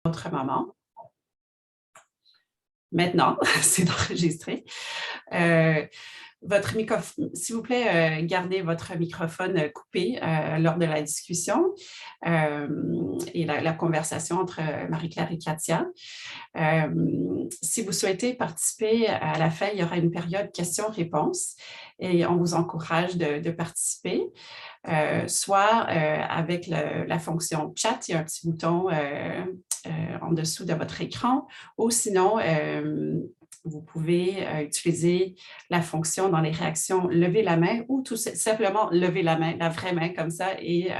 autre moment. Maintenant, c'est enregistré. Votre microphone, s'il vous plaît, gardez votre microphone coupé lors de la discussion et la conversation entre Marie-Claire et Katia. Si vous souhaitez participer à la fin, il y aura une période questions-réponses et on vous encourage de participer, soit avec la fonction chat, il y a un petit bouton en dessous de votre écran, ou sinon, vous pouvez utiliser la fonction dans les réactions lever la main ou tout simplement lever la main, la vraie main comme ça, et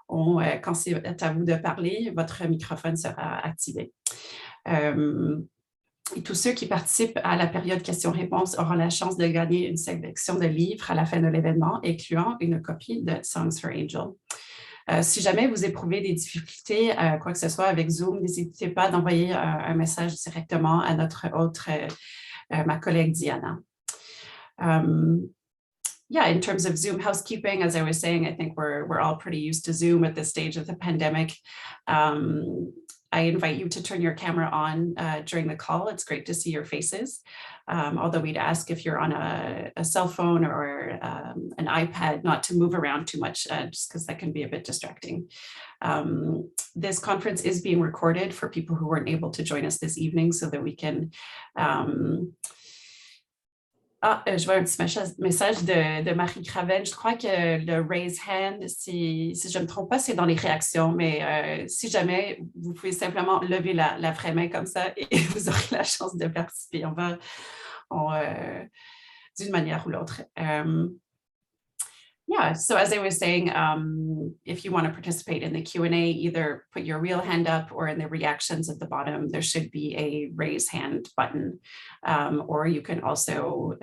quand c'est à vous de parler, votre microphone sera activé. Et tous ceux qui participent à la période questions-réponses auront la chance de gagner une sélection de livres à la fin de l'événement, incluant une copie de Songs for Angel. Si jamais vous éprouvez des difficultés, quoi que ce soit avec Zoom, n'hésitez pas d'envoyer un message directement à notre hôte, ma collègue Diana. Yeah, in terms of Zoom housekeeping, as I was saying, I think we're all pretty used to Zoom at this stage of the pandemic. I invite you to turn your camera on during the call. It's great to see your faces. Although we'd ask if you're on a cell phone or an iPad not to move around too much, just because that can be a bit distracting. This conference is being recorded for people who weren't able to join us this evening so that we can je vois un petit message de Marie Craven. Je crois que le raise hand, si je ne me trompe pas, c'est dans les réactions, mais si jamais, vous pouvez simplement lever la vraie main comme ça et vous aurez la chance de participer. D'une manière ou l'autre. Yeah, so as I was saying, if you want to participate in the Q&A, either put your real hand up or in the reactions at the bottom, there should be a raise hand button. Or you can also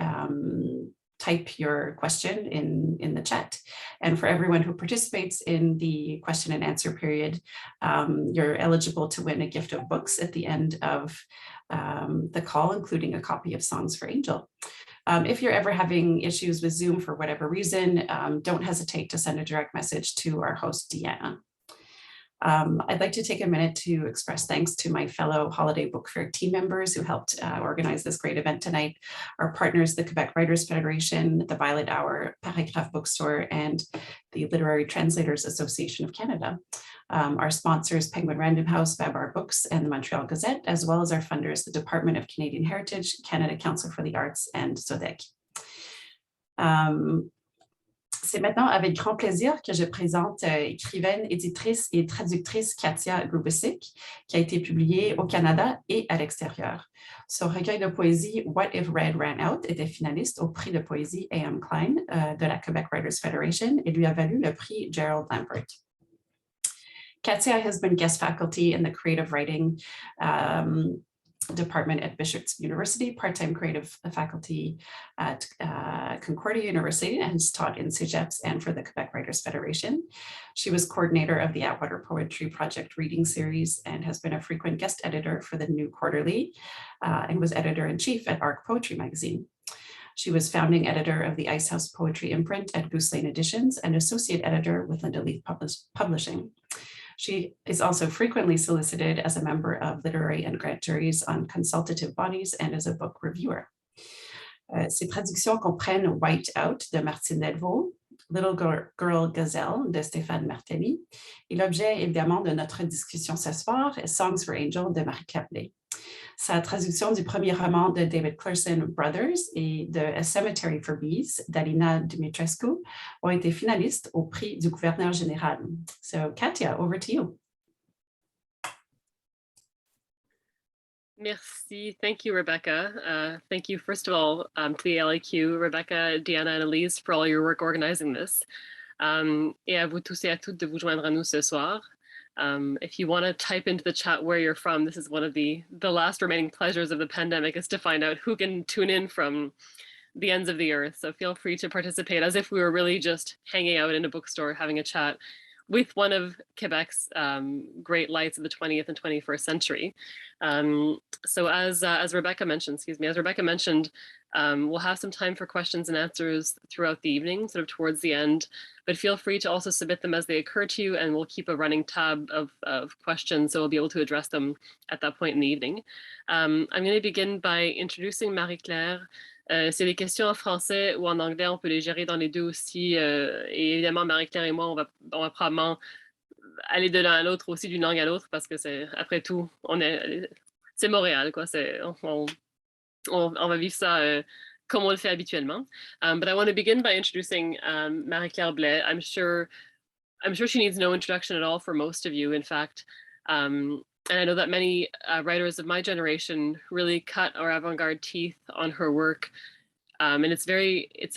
type your question in the chat. And for everyone who participates in the question and answer period, you're eligible to win a gift of books at the end of the call, including a copy of Songs for Angel. If you're ever having issues with Zoom for whatever reason, don't hesitate to send a direct message to our host, Deanna. I'd like to take a minute to express thanks to my fellow Holiday Book Fair team members who helped organize this great event tonight, our partners, the Quebec Writers Federation, the Violet Hour, Paragraph Bookstore, and the Literary Translators Association of Canada. Our sponsors, Penguin Random House, Babar Books, and the Montreal Gazette, as well as our funders, the Department of Canadian Heritage, Canada Council for the Arts, and SODEC. C'est maintenant avec grand plaisir que je présente écrivaine, éditrice et traductrice Katia Grubisic, qui a été publiée au Canada et à l'extérieur. Son recueil de poésie What If Red Ran Out était finaliste au prix de poésie A.M. Klein de la Quebec Writers Federation et lui a valu le prix Gerald Lampert. Katia has been guest faculty in the creative writing department at Bishop's University, part-time creative faculty at Concordia University, and has taught in CEGEPS and for the Quebec Writers Federation. She was coordinator of the Atwater Poetry Project reading series and has been a frequent guest editor for the New Quarterly and was editor-in-chief at ARC Poetry magazine. She was founding editor of the Ice House Poetry imprint at Goose Lane Editions and associate editor with Linda Leaf Publishing. She is also frequently solicited as a member of literary and grant juries on consultative bodies and as a book reviewer. Ses traductions comprennent White Out de Martine Delvaux, Little Girl Gazelle de Stéphane Martelly, et l'objet évidemment de notre discussion ce soir est Songs for Angel de Marie-Claire Blais. Sa traduction du premier roman de David Clerson, Brothers, et de A Cemetery for Bees d'Alina Dumitrescu ont été finalistes au prix du gouverneur général. So, Katia, over to you. Merci. Thank you, Rebecca. Thank you, first of all, to the LAQ, Rebecca, Diana, and Elise, for all your work organizing this. Et à vous tous et à toutes de vous joindre à nous ce soir. If you want to type into the chat where you're from, this is one of the last remaining pleasures of the pandemic, is to find out who can tune in from the ends of the earth. So feel free to participate as if we were really just hanging out in a bookstore, having a chat. with one of Quebec's great lights of the 20th and 21st century. So as Rebecca mentioned, we'll have some time for questions and answers throughout the evening, sort of towards the end, but feel free to also submit them as they occur to you, and we'll keep a running tab of questions, so we'll be able to address them at that point in the evening. I'm going to begin by introducing Marie-Claire. C'est des questions en français ou en anglais, on peut les gérer dans les deux aussi. Et évidemment, Marie-Claire et moi, on va probablement aller de l'un à l'autre aussi, d'une langue à l'autre, parce que c'est, après tout, c'est Montréal, quoi. On va vivre ça comme on le fait habituellement. But I want to begin by introducing Marie-Claire Blais. I'm sure she needs no introduction at all for most of you, in fact. And I know that many writers of my generation really cut our avant-garde teeth on her work. And it's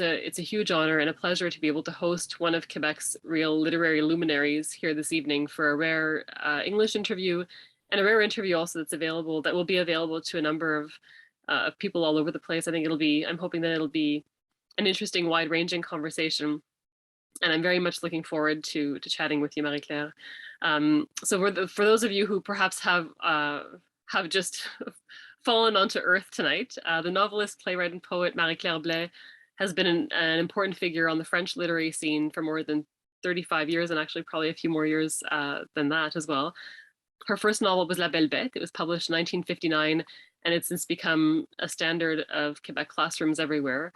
a huge honor and a pleasure to be able to host one of Quebec's real literary luminaries here this evening for a rare English interview, and a rare interview also that will be available to a number of people all over the place. I'm hoping that it'll be an interesting, wide-ranging conversation. And I'm very much looking forward to chatting with you, Marie-Claire. So for those of you who perhaps have just fallen onto earth tonight, the novelist, playwright, and poet Marie-Claire Blais has been an important figure on the French literary scene for more than 35 years, and actually probably a few more years than that as well. Her first novel was La Belle Bête. It was published in 1959, and it's since become a standard of Quebec classrooms everywhere.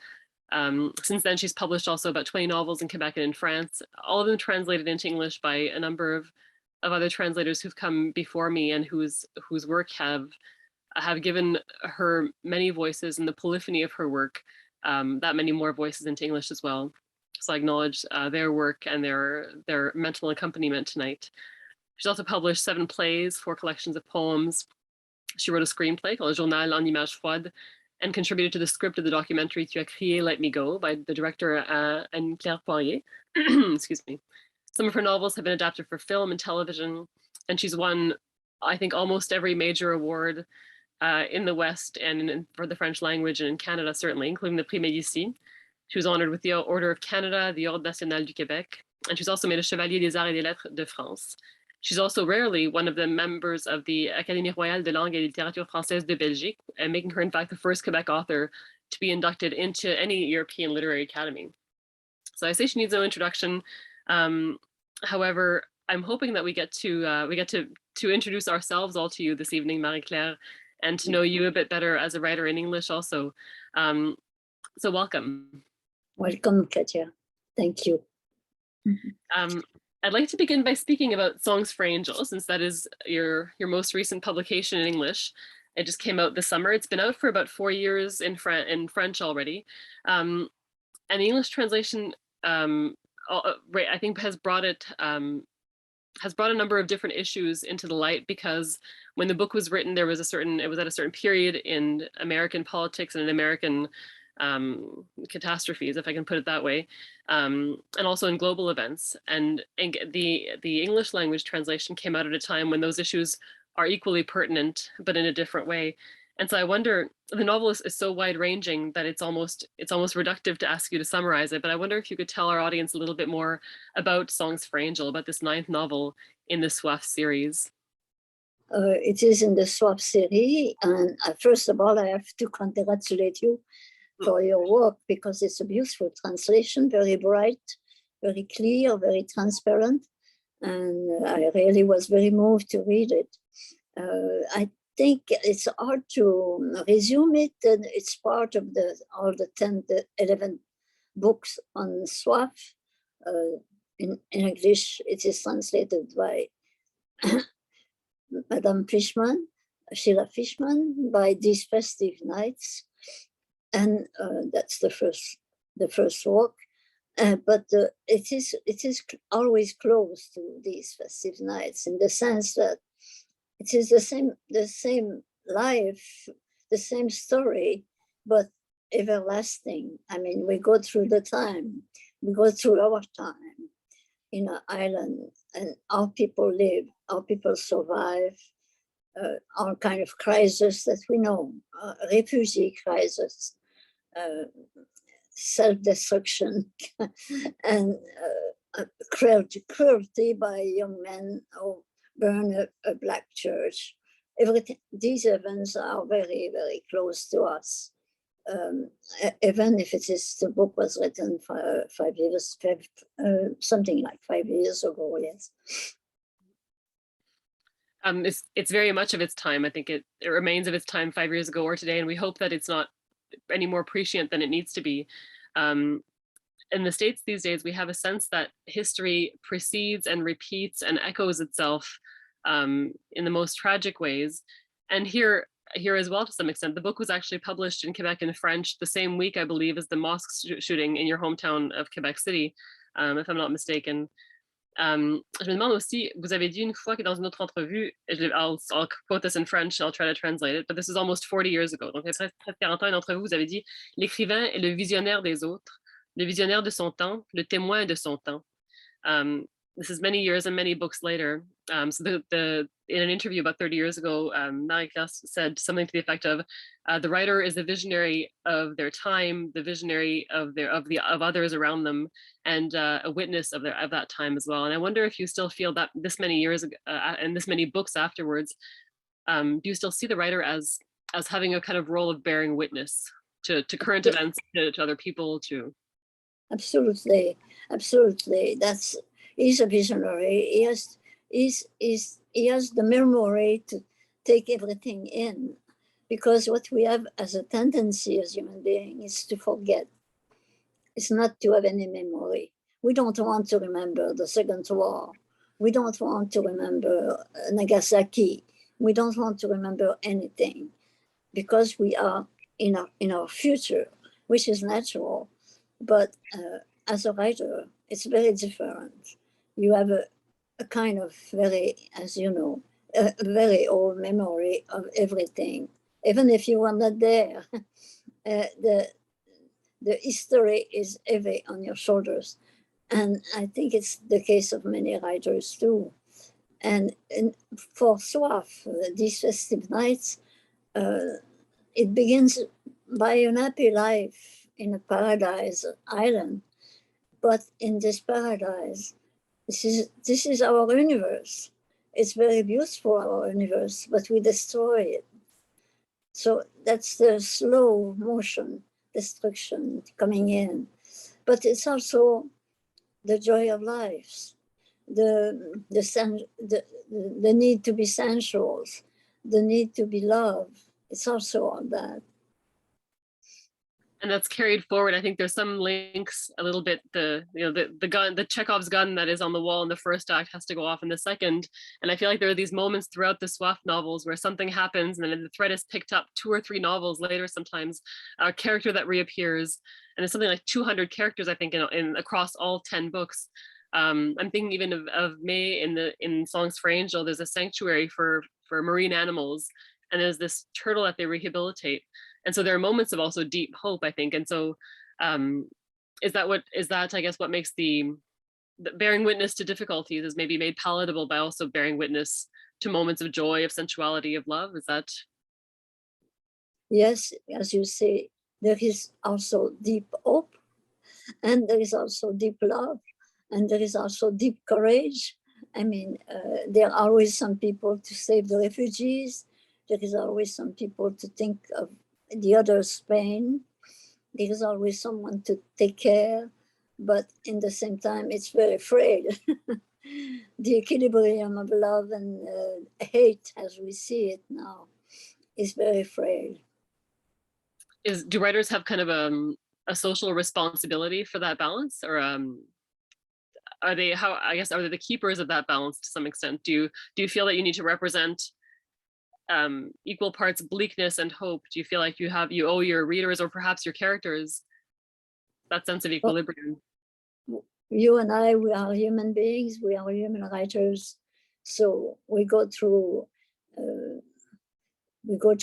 Since then, she's published also about 20 novels in Quebec and in France, all of them translated into English by a number of other translators who've come before me, and whose work have given her many voices, and the polyphony of her work, that many more voices into English as well. So I acknowledge their work and their mental accompaniment tonight. She's also published 7 plays, 4 collections of poems. She wrote a screenplay called Journal en images froides, and contributed to the script of the documentary Tu as crié, Let Me Go by the director Anne-Claire Poirier. Excuse me. Some of her novels have been adapted for film and television, and she's won, I think, almost every major award in the West and for the French language, and in Canada certainly, including the Prix Médicis. She was honored with the Order of Canada, the Ordre National du Québec, and she's also made a Chevalier des Arts et des Lettres de France. She's also rarely one of the members of the Académie Royale de Langue et Littérature Française de Belgique, and making her, in fact, the first Quebec author to be inducted into any European Literary Academy. So I say she needs no introduction. However, I'm hoping that we get to introduce ourselves all to you this evening, Marie-Claire, and to know you a bit better as a writer in English also. So welcome. Welcome, Katia. Thank you. I'd like to begin by speaking about Songs for Angels, since that is your most recent publication in English. It just came out this summer. It's been out for about 4 years in French already. And the English translation, I think, has brought a number of different issues into the light, because when the book was written, it was at a certain period in American politics and in American catastrophes, if I can put it that way, and also in global events. And the English language translation came out at a time when those issues are equally pertinent, but in a different way. And so I wonder, the novel is so wide-ranging that it's almost reductive to ask you to summarize it, but I wonder if you could tell our audience a little bit more about Songs for Angel, about this 9th novel in the Soifs series. It is in the Soifs series, and first of all, I have to congratulate you for your work, because it's a beautiful translation, very bright, very clear, very transparent, and I really was very moved to read it. I think it's hard to resume it, and it's part of all the 11 books on Soif. In English, it is translated by Madame Fishman, Sheila Fishman, by These Festive Nights. And that's the first work, but it is always close to These Festive Nights, in the sense that it is the same life, the same story, but everlasting. I mean, we go through our time in an island, and our people live, our people survive, all kind of crisis that we know, refugee crisis, self-destruction, and cruelty by young men who burn a black church. Everything, these events are very, very close to us. Even if it is, the book was written something like 5 years ago, yes. It's very much of its time. I think it remains of its time 5 years ago or today, and we hope that it's not any more prescient than it needs to be. In the States these days, we have a sense that history precedes and repeats and echoes itself in the most tragic ways. And here as well, to some extent. The book was actually published in Quebec in French the same week, I believe, as the mosque shooting in your hometown of Quebec City, if I'm not mistaken. Je me demande aussi, vous avez dit une fois que dans une autre entrevue, I'll quote this in French, I'll try to translate it, but this is almost 40 years ago. Donc, après 40 ans, une entrevue, vous avez dit, l'écrivain est le visionnaire des autres, le visionnaire de son temps, le témoin de son temps. This is many years and many books later. So in an interview about 30 years ago, Marie-Claire said something to the effect of, the writer is the visionary of their time, the visionary of others around them, and a witness of that time as well. And I wonder if you still feel that this many years ago, and this many books afterwards, do you still see the writer as having a kind of role of bearing witness to current events, to other people, to? Absolutely, absolutely. He's a visionary. He has the memory to take everything in, because what we have as a tendency as human beings is to forget. It's not to have any memory. We don't want to remember the Second War. We don't want to remember Nagasaki. We don't want to remember anything, because we are in our future, which is natural. But as a writer, it's very different. You have a kind of very, as you know, a very old memory of everything. Even if you were not there, the history is heavy on your shoulders. And I think it's the case of many writers too. And for Soifs, these festive nights, it begins by an happy life in a paradise island. But in this paradise, this is our universe. It's very beautiful, our universe, but we destroy it. So that's the slow motion destruction coming in. But it's also the joy of life, the need to be sensuals, the need to be loved. It's also all that. And that's carried forward. I think there's some links a little bit. The gun, the Chekhov's gun that is on the wall in the first act has to go off in the second. And I feel like there are these moments throughout the Soif novels where something happens and then the thread is picked up 2 or 3 novels later. Sometimes a character that reappears, and it's something like 200 characters, I think, in across all 10 books. I'm thinking even of May in Songs for Angel. There's a sanctuary for marine animals, and there's this turtle that they rehabilitate. And so there are moments of also deep hope, I think. And so is that I guess what makes the bearing witness to difficulties is maybe made palatable by also bearing witness to moments of joy, of sensuality, of love? Is that? Yes, as you say, there is also deep hope, and there is also deep love, and there is also deep courage. I mean, there are always some people to save the refugees. There is always some people to think of the other's pain. There is always someone to take care, but in the same time, it's very frayed. The equilibrium of love and hate, as we see it now, is very frayed. Do writers have kind of a social responsibility for that balance, or are they the keepers of that balance to some extent? Do you feel that you need to represent equal parts bleakness and hope? Do you feel like you owe your readers or perhaps your characters that sense of equilibrium? You and I, we are human beings, we are human writers, so we go through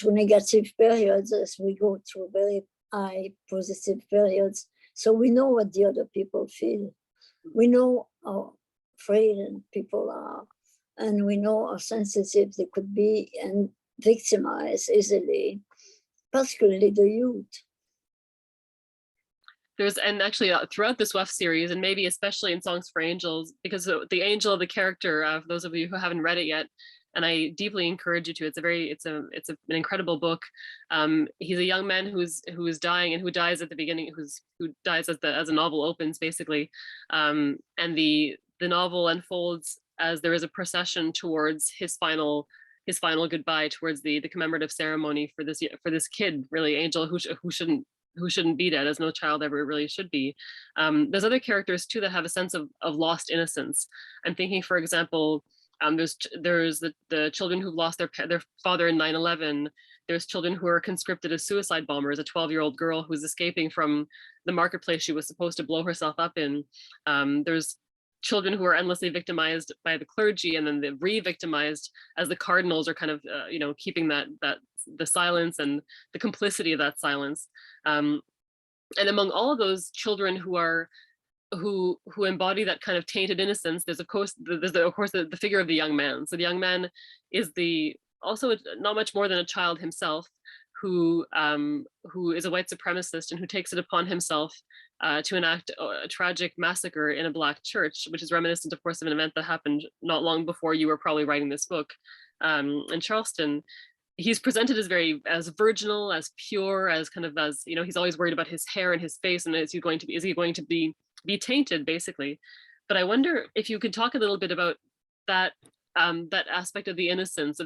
negative periods as we go through very high positive periods. So we know what the other people feel. We know how frail people are, and we know how sensitive they could be and victimized easily, particularly the youth. and actually throughout the Soifs series, and maybe especially in Songs for Angels, because the angel, the character, for those of you who haven't read it yet, and I deeply encourage you to. It's an incredible book. He's a young man who is dying, and who dies at the beginning, who dies as a novel opens, basically, and the novel unfolds as there is a procession towards his final goodbye, towards the commemorative ceremony for this kid, really, Angel, who shouldn't be dead, as no child ever really should be. There's other characters too that have a sense of lost innocence. I'm thinking, for example, there's the children who've lost their father in 9/11. There's children who are conscripted as suicide bombers. A 12-year-old girl who's escaping from the marketplace she was supposed to blow herself up in. There's children who are endlessly victimized by the clergy, and then they're re-victimized as the cardinals are kind of keeping the silence and the complicity of that silence. And among all of those children who embody that kind of tainted innocence, there's of course the figure of the young man. So the young man is also not much more than a child himself, who is a white supremacist and who takes it upon himself to enact a tragic massacre in a Black church, which is reminiscent, of course, of an event that happened not long before you were probably writing this book, in Charleston. He's presented as virginal, as pure, as he's always worried about his hair and his face, and is he going to be tainted, basically. But I wonder if you could talk a little bit about that aspect of the innocence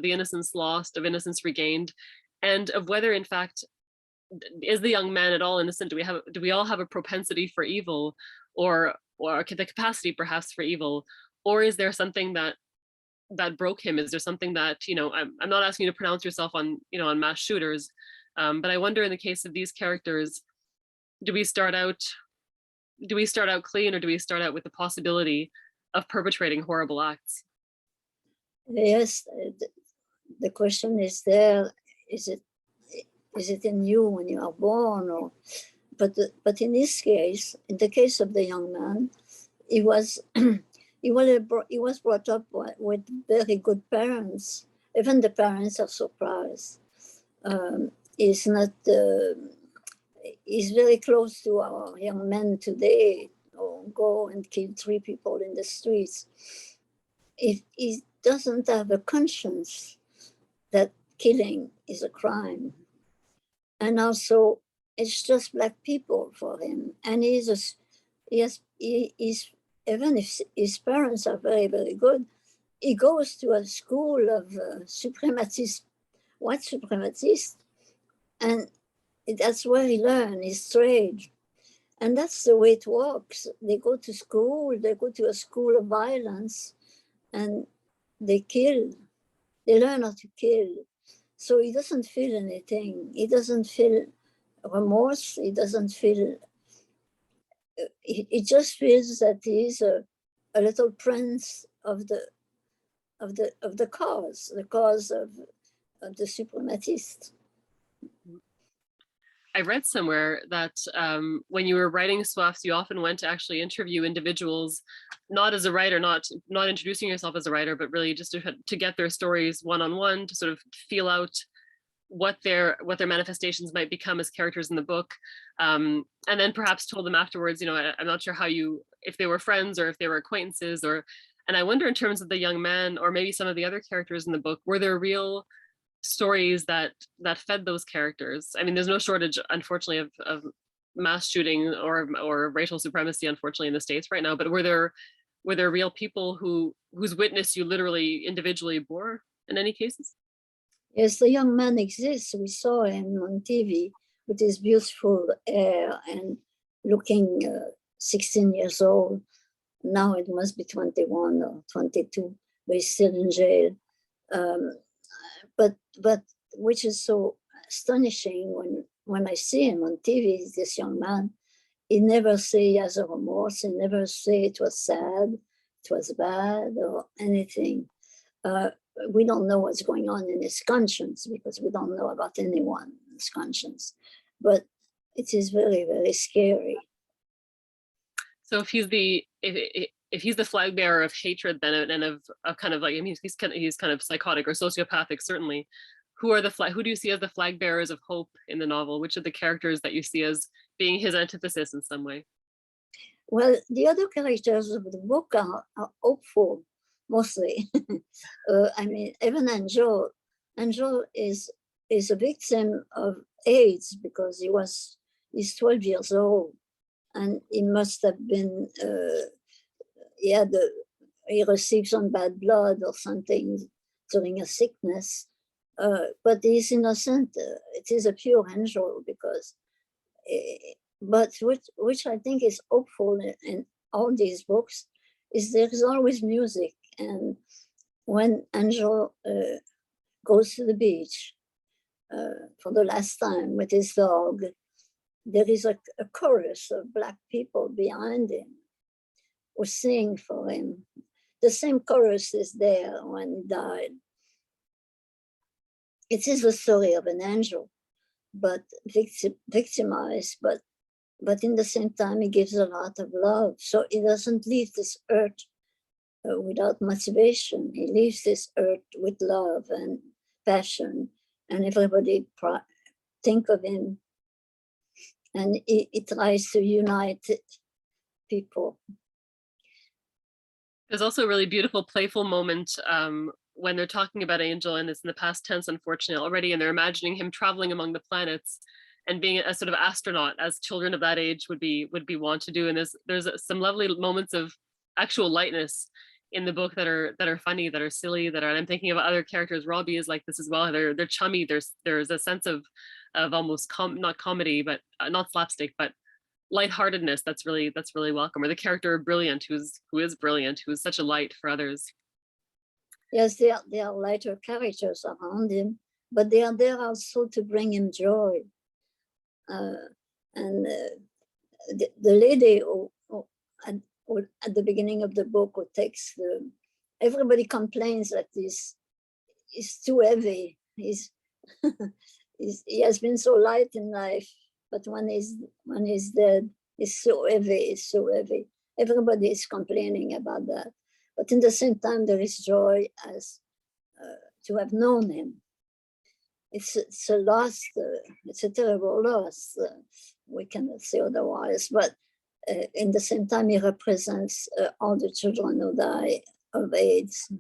lost, of innocence regained, and of whether, in fact, is the young man at all innocent? Do we all have a propensity for evil, or the capacity perhaps for evil, or is there something that broke him? Is there something that, I'm not asking you to pronounce yourself on mass shooters, but I wonder, in the case of these characters, do we start out clean, or do we start out with the possibility of perpetrating horrible acts? Yes, the question is there, is it in you when you are born, or but in this case, in the case of the young man, he was brought up with very good parents. Even the parents are surprised. He's very close to our young men today, or go and kill 3 people in the streets. He doesn't have a conscience that killing is a crime. And also, it's just Black people for him. And he's even if his parents are very, very good, he goes to a school of white supremacists, and that's where he learns his trade. And that's the way it works. They go to school, they go to a school of violence, and they kill. They learn how to kill. So he doesn't feel anything. He doesn't feel remorse. He doesn't feel. He just feels that he's a little prince of the cause, the cause of the supremacist. I read somewhere that when you were writing Soifs, you often went to actually interview individuals, not as a writer, not introducing yourself as a writer, but really just to get their stories one-on-one, to sort of feel out what their manifestations might become as characters in the book, and then perhaps told them afterwards, I'm not sure if they were friends or if they were acquaintances, and I wonder, in terms of the young man, or maybe some of the other characters in the book, were there real stories that fed those characters? I mean, there's no shortage, unfortunately, of mass shooting or racial supremacy, unfortunately, in the States right now, but were there real people whose witness you literally individually bore in any cases? Yes, the young man exists. We saw him on TV with his beautiful hair and looking 16 years old. Now it must be 21 or 22, but he's still in jail. But which is so astonishing when I see him on TV, this young man, he never say he has a remorse. He never say it was sad, it was bad, or anything. We don't know what's going on in his conscience, because we don't know about anyone's conscience. But it is very, very scary. So if he's the flag bearer of hatred, then, and of kind of like, I mean, he's kind of psychotic or sociopathic, certainly. Who do you see as the flag bearers of hope in the novel? Which are the characters that you see as being his antithesis in some way. Well, the other characters of the book are hopeful, mostly. I mean, even Angel is a victim of AIDS because he's 12 years old, and he must have been he received some bad blood or something during a sickness, but he's innocent. It is a pure angel because. But which I think is hopeful in all these books is there is always music, and when Angel goes to the beach for the last time with his dog, there is a chorus of Black people behind him who sing for him. The same chorus is there when he died. It is the story of an angel, but victimized, but in the same time, he gives a lot of love. So he doesn't leave this earth without motivation. He leaves this earth with love and passion, and everybody think of him. And he tries to unite people. There's also a really beautiful, playful moment when they're talking about Angel, and it's in the past tense, unfortunately, already, and they're imagining him traveling among the planets and being a sort of astronaut, as children of that age would be wont to do. And there's some lovely moments of actual lightness in the book that are funny, that are silly, and I'm thinking of other characters. Robbie is like this as well. They're chummy. There's a sense of almost not comedy, but not slapstick, but lightheartedness that's really welcome. Or the character of Brilliant, who is brilliant, who is such a light for others. Yes, there are lighter characters around him, but they are there also to bring him joy. And the lady who at the beginning of the book who takes everybody complains that he's too heavy. He has been so light in life, but when he's dead, he's so heavy. Everybody is complaining about that. But in the same time, there is joy as to have known him. It's a loss. It's a terrible loss. We cannot say otherwise. But in the same time, he represents all the children who die of AIDS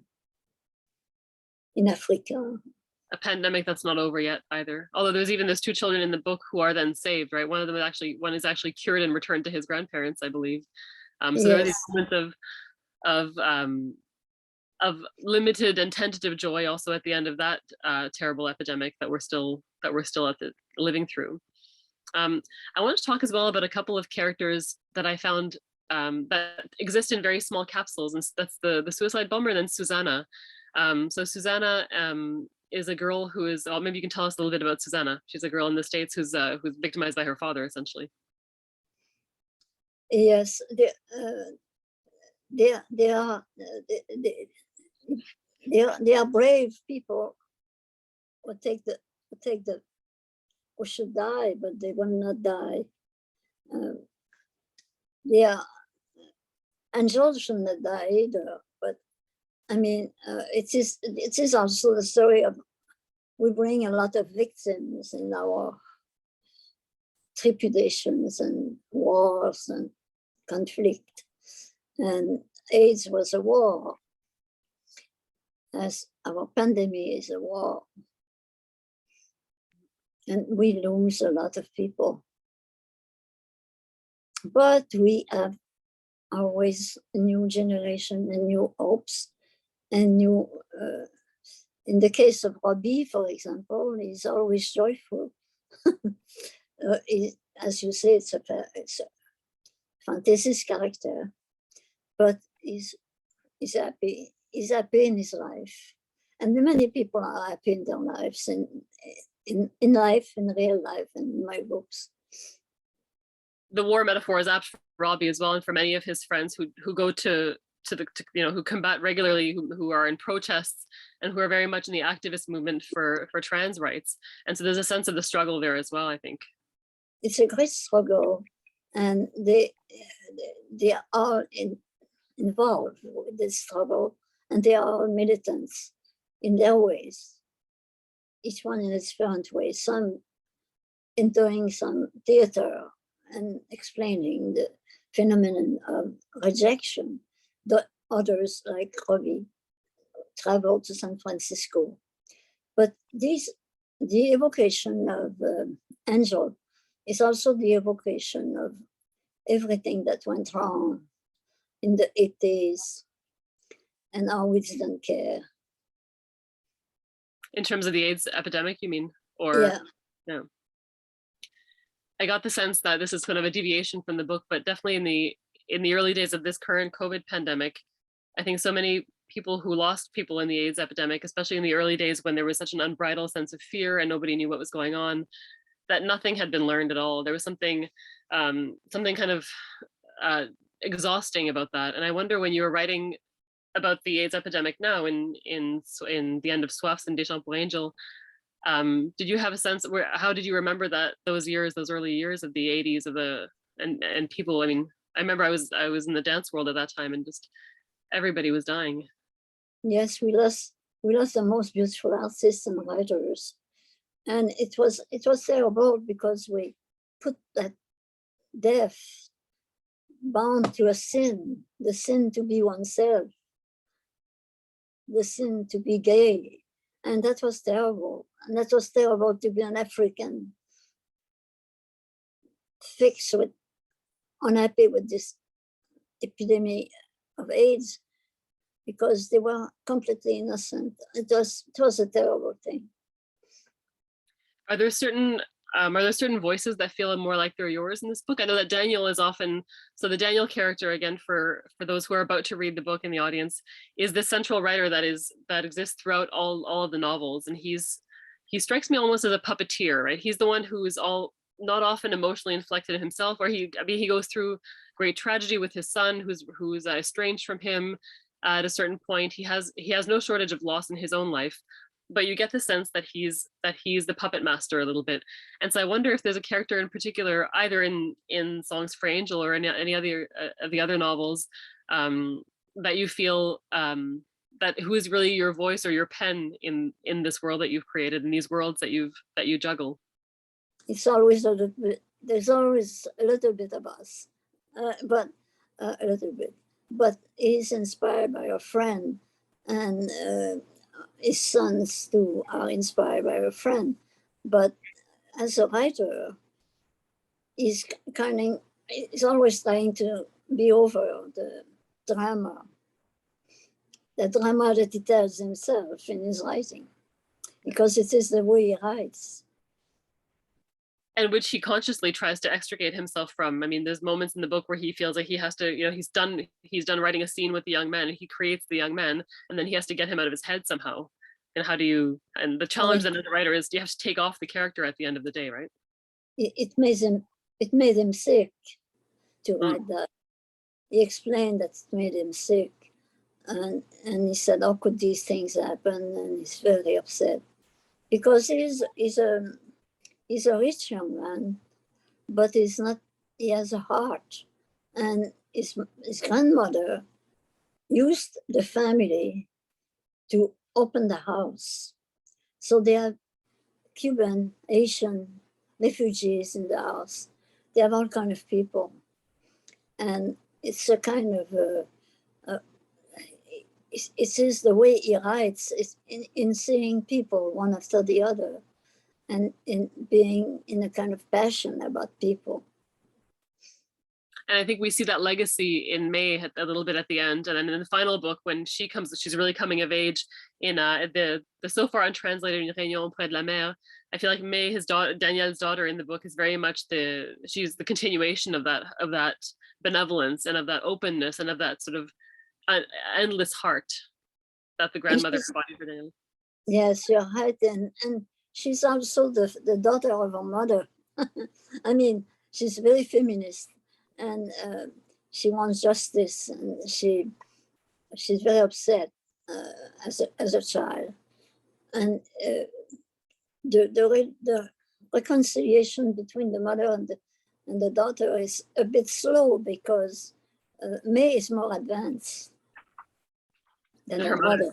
in Africa. A pandemic that's not over yet either. Although there's two children in the book who are then saved, right? One is actually cured and returned to his grandparents, I believe. So yes. There are these moments of limited and tentative joy also at the end of that terrible epidemic that we're still living through. I want to talk as well about a couple of characters that I found that exist in very small capsules, and that's the suicide bomber and then Susanna. So Susanna is a girl who is, maybe you can tell us a little bit about Susanna. She's a girl in the States who's victimized by her father, essentially. Yes, they are brave people who should die, but they will not die. Angels should not die either. But I mean, it is also the story of we bring a lot of victims in our tribulations and wars and conflict. And AIDS was a war, as our pandemic is a war. And we lose a lot of people. But we have always a new generation and new hopes and new, in the case of Robbie, for example, he's always joyful. As you say, it's a fantasist character, but he's happy. He's happy in his life. And many people are happy in their lives, in life, in real life, and in my books. The war metaphor is apt for Robbie as well, and for many of his friends who go to who combat regularly, who are in protests and who are very much in the activist movement for trans rights. And so there's a sense of the struggle there as well, I think. It's a great struggle, and they are all involved with this struggle, and they are all militants in their ways, each one in its different way. Some in doing some theater and explaining the phenomenon of rejection. The others, like Robbie, traveled to San Francisco. But the evocation of Angel is also the evocation of everything that went wrong in the 80s and how we didn't care. In terms of the AIDS epidemic, you mean? Or Yeah. No. I got the sense that this is kind of a deviation from the book, but definitely in the early days of this current COVID pandemic, I think so many people who lost people in the AIDS epidemic, especially in the early days when there was such an unbridled sense of fear and nobody knew what was going on, that nothing had been learned at all. There was something kind of exhausting about that. And I wonder, when you were writing about the AIDS epidemic now in the end of Soifs and Des Chants pour Angel, did you have a sense how did you remember those early years of the 80s and people? I mean, I remember I was in the dance world at that time, and just everybody was dying. Yes, we lost the most beautiful artists and writers, and it was terrible because we put that death bound to a sin, the sin to be oneself, the sin to be gay, and that was terrible. And that was terrible to be an African, unhappy with this epidemic of AIDS, because they were completely innocent. It was a terrible thing. Are there certain voices that feel more like they're yours in this book? I know that Daniel is often, so the Daniel character, again, for those who are about to read the book in the audience, is the central writer that exists throughout all of the novels. And he strikes me almost as a puppeteer, right? He's the one who is not often emotionally inflected himself, or he goes through great tragedy with his son who's estranged from him. At a certain point, he has no shortage of loss in his own life, but you get the sense that he's the puppet master a little bit. And so I wonder if there's a character in particular, either in Songs for Angel or in any other of the other novels, that you feel that who is really your voice or your pen in this world that you've created, in these worlds that you juggle. It's always there's always a little bit of us, but a little bit. But he's inspired by a friend, and his sons too are inspired by a friend. But as a writer, he's always trying to be over the drama that he tells himself in his writing, because it is the way he writes. And which he consciously tries to extricate himself from. I mean, there's moments in the book where he feels like he has to, he's done writing a scene with the young man, and he creates the young man, and then he has to get him out of his head somehow. And and the challenge then as a writer is you have to take off the character at the end of the day, right? It made him sick to write that. He explained that it made him sick. And he said, how could these things happen? And he's very upset because he's a rich young man, but he has a heart. And his grandmother used the family to open the house. So they have Cuban, Asian refugees in the house. They have all kinds of people. And it's a kind of, it is the way he writes, it's in seeing people one after the other, and in being in a kind of passion about people. And I think we see that legacy in May a little bit at the end. And then in the final book, when she's really coming of age in the so far untranslated Une Réunion près de la mer. I feel like May, Danielle's daughter in the book, is very much she's the continuation of that benevolence and of that openness and of that sort of endless heart that the grandmother embodied for Danielle. Yes, you're right. And she's also the daughter of her mother. I mean, she's very feminist, and she wants justice, and she's very upset as a child. And the reconciliation between the mother and the daughter is a bit slow, because May is more advanced than her mother.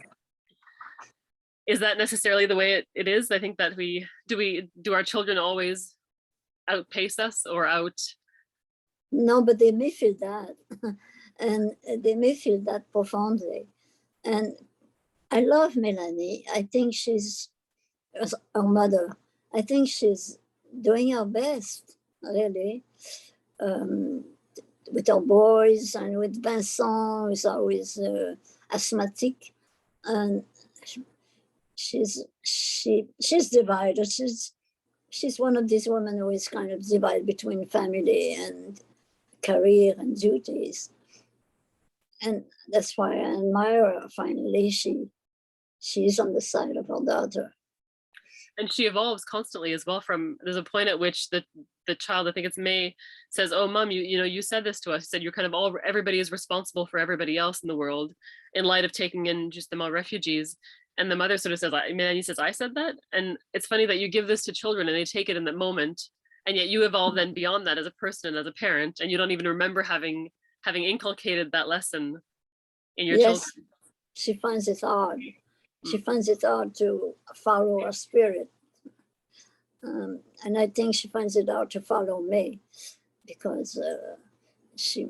Is that necessarily the way it is? I think that do our children always outpace us or No, but they may feel that. And they may feel that profoundly. And I love Melanie. I think she's our mother. I think she's doing her best, really, with our boys and with Vincent, who's always asthmatic, and she's divided. She's one of these women who is kind of divided between family and career and duties. And that's why I admire her. Finally, she's on the side of her daughter. And she evolves constantly as well. From there's a point at which the child, I think it's May, says, "Oh, Mom, you said this to us. You said you're kind of everybody is responsible for everybody else in the world, in light of taking in just the refugees." And the mother sort of says, Melanie says, "I said that." And it's funny that you give this to children and they take it in the moment, and yet you evolve then beyond that as a person and as a parent, and you don't even remember having inculcated that lesson in your children. She finds it hard. She finds it hard to follow her spirit. And I think she finds it hard to follow me, because she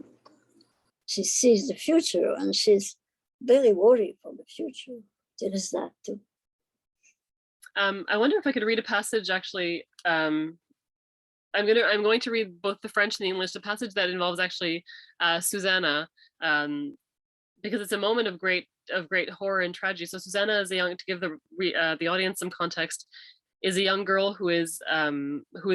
sees the future and she's very worried for the future. There is that too. I wonder if I could read a passage, actually. I'm going to read both the French and the English, the passage that involves actually Susanna, because it's a moment of great horror and tragedy. So Susanna is to give the audience some context, is a young girl who is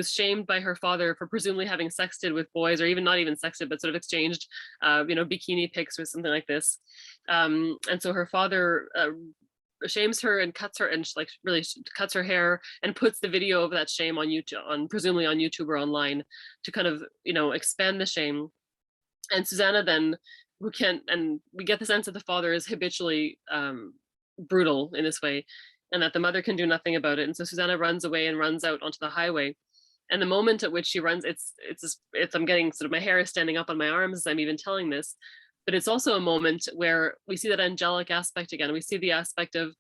shamed by her father for presumably having sexted with boys, or even not even sexted, but sort of exchanged, bikini pics or something like this. And so her father shames her and cuts her, and really cuts her hair and puts the video of that shame on YouTube, presumably on YouTube or online, to kind of expand the shame. And Susanna then, and we get the sense that the father is habitually brutal in this way, and that the mother can do nothing about it. And so Susanna runs away and runs out onto the highway. And the moment at which she runs, it's I'm getting sort of, my hair is standing up on my arms as I'm even telling this, but it's also a moment where we see that angelic aspect again. We see the aspect of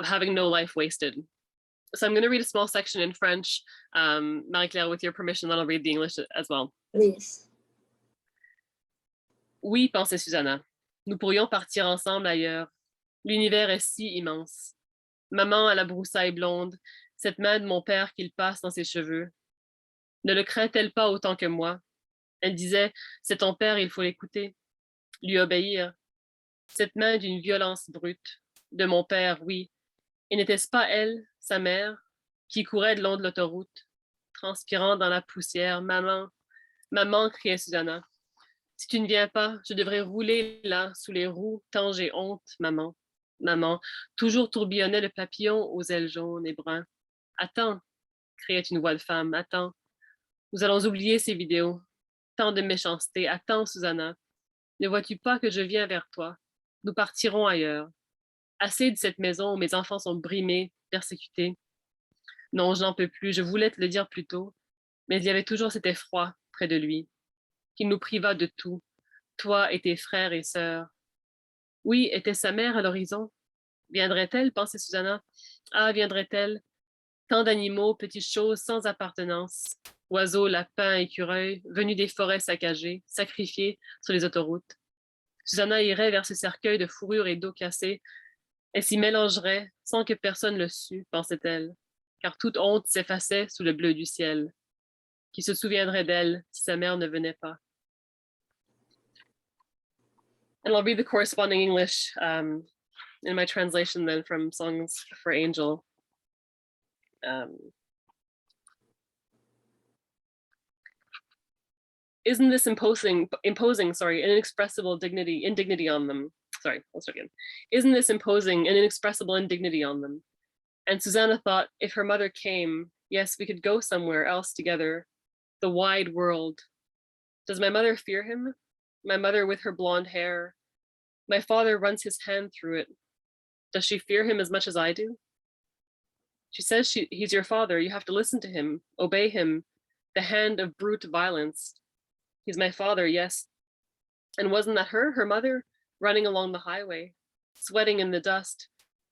having no life wasted. So I'm going to read a small section in French, Marie-Claire, with your permission, then I'll read the English as well. Please. Oui, pensait Susanna, nous pourrions partir ensemble ailleurs. L'univers est si immense. Maman à la broussaille blonde, cette main de mon père qu'il passe dans ses cheveux. Ne le craint-elle pas autant que moi? Elle disait, c'est ton père, il faut l'écouter, lui obéir. Cette main d'une violence brute, de mon père, oui. Et n'était-ce pas elle, sa mère, qui courait le long de l'autoroute, transpirant dans la poussière? Maman, maman, criait Susanna. Si tu ne viens pas, je devrais rouler là, sous les roues, tant j'ai honte, maman. Maman, toujours tourbillonnait le papillon aux ailes jaunes et bruns. Attends, criait une voix de femme, attends. Nous allons oublier ces vidéos. Tant de méchanceté. Attends, Susanna. Ne vois-tu pas que je viens vers toi? Nous partirons ailleurs. Assez de cette maison où mes enfants sont brimés, persécutés. Non, je n'en peux plus, je voulais te le dire plus tôt, mais il y avait toujours cet effroi près de lui, qu'il nous priva de tout, toi et tes frères et sœurs. Oui, était sa mère à l'horizon? Viendrait-elle, pensait Susanna. Ah, viendrait-elle? Tant d'animaux, petites choses sans appartenance, oiseaux, lapins, écureuils, venus des forêts saccagées, sacrifiés sur les autoroutes. Susanna irait vers ce cercueil de fourrure et d'eau cassée. Elle s'y mélangerait sans que personne le sût, pensait-elle, car toute honte s'effaçait sous le bleu du ciel. Qui se souviendrait d'elle si sa mère ne venait pas? And I'll read the corresponding English in my translation then from Songs for Angel. Isn't this imposing, an inexpressible indignity on them? Sorry, I'll start again. Isn't this imposing an inexpressible indignity on them? And Susanna thought, if her mother came, yes, we could go somewhere else together, the wide world. Does my mother fear him? My mother with her blonde hair. My father runs his hand through it. Does she fear him as much as I do? She says he's your father. You have to listen to him, obey him, the hand of brute violence. He's my father, yes. And wasn't that her mother, running along the highway, sweating in the dust?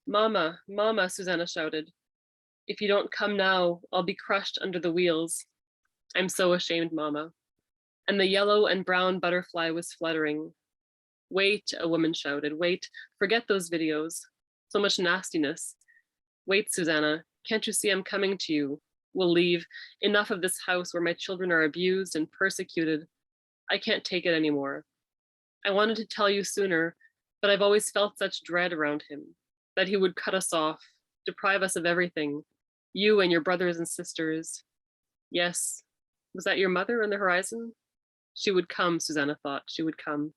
Mama, Mama, Susanna shouted. If you don't come now, I'll be crushed under the wheels. I'm so ashamed, Mama. and the yellow and brown butterfly was fluttering. Wait, a woman shouted, wait, forget those videos. So much nastiness. Wait, Susanna, can't you see I'm coming to you? We'll leave. Enough of this house where my children are abused and persecuted. I can't take it anymore. I wanted to tell you sooner, but I've always felt such dread around him, that he would cut us off, deprive us of everything, you and your brothers and sisters. Yes, was that your mother on the horizon? She would come, Susanna thought, she would come.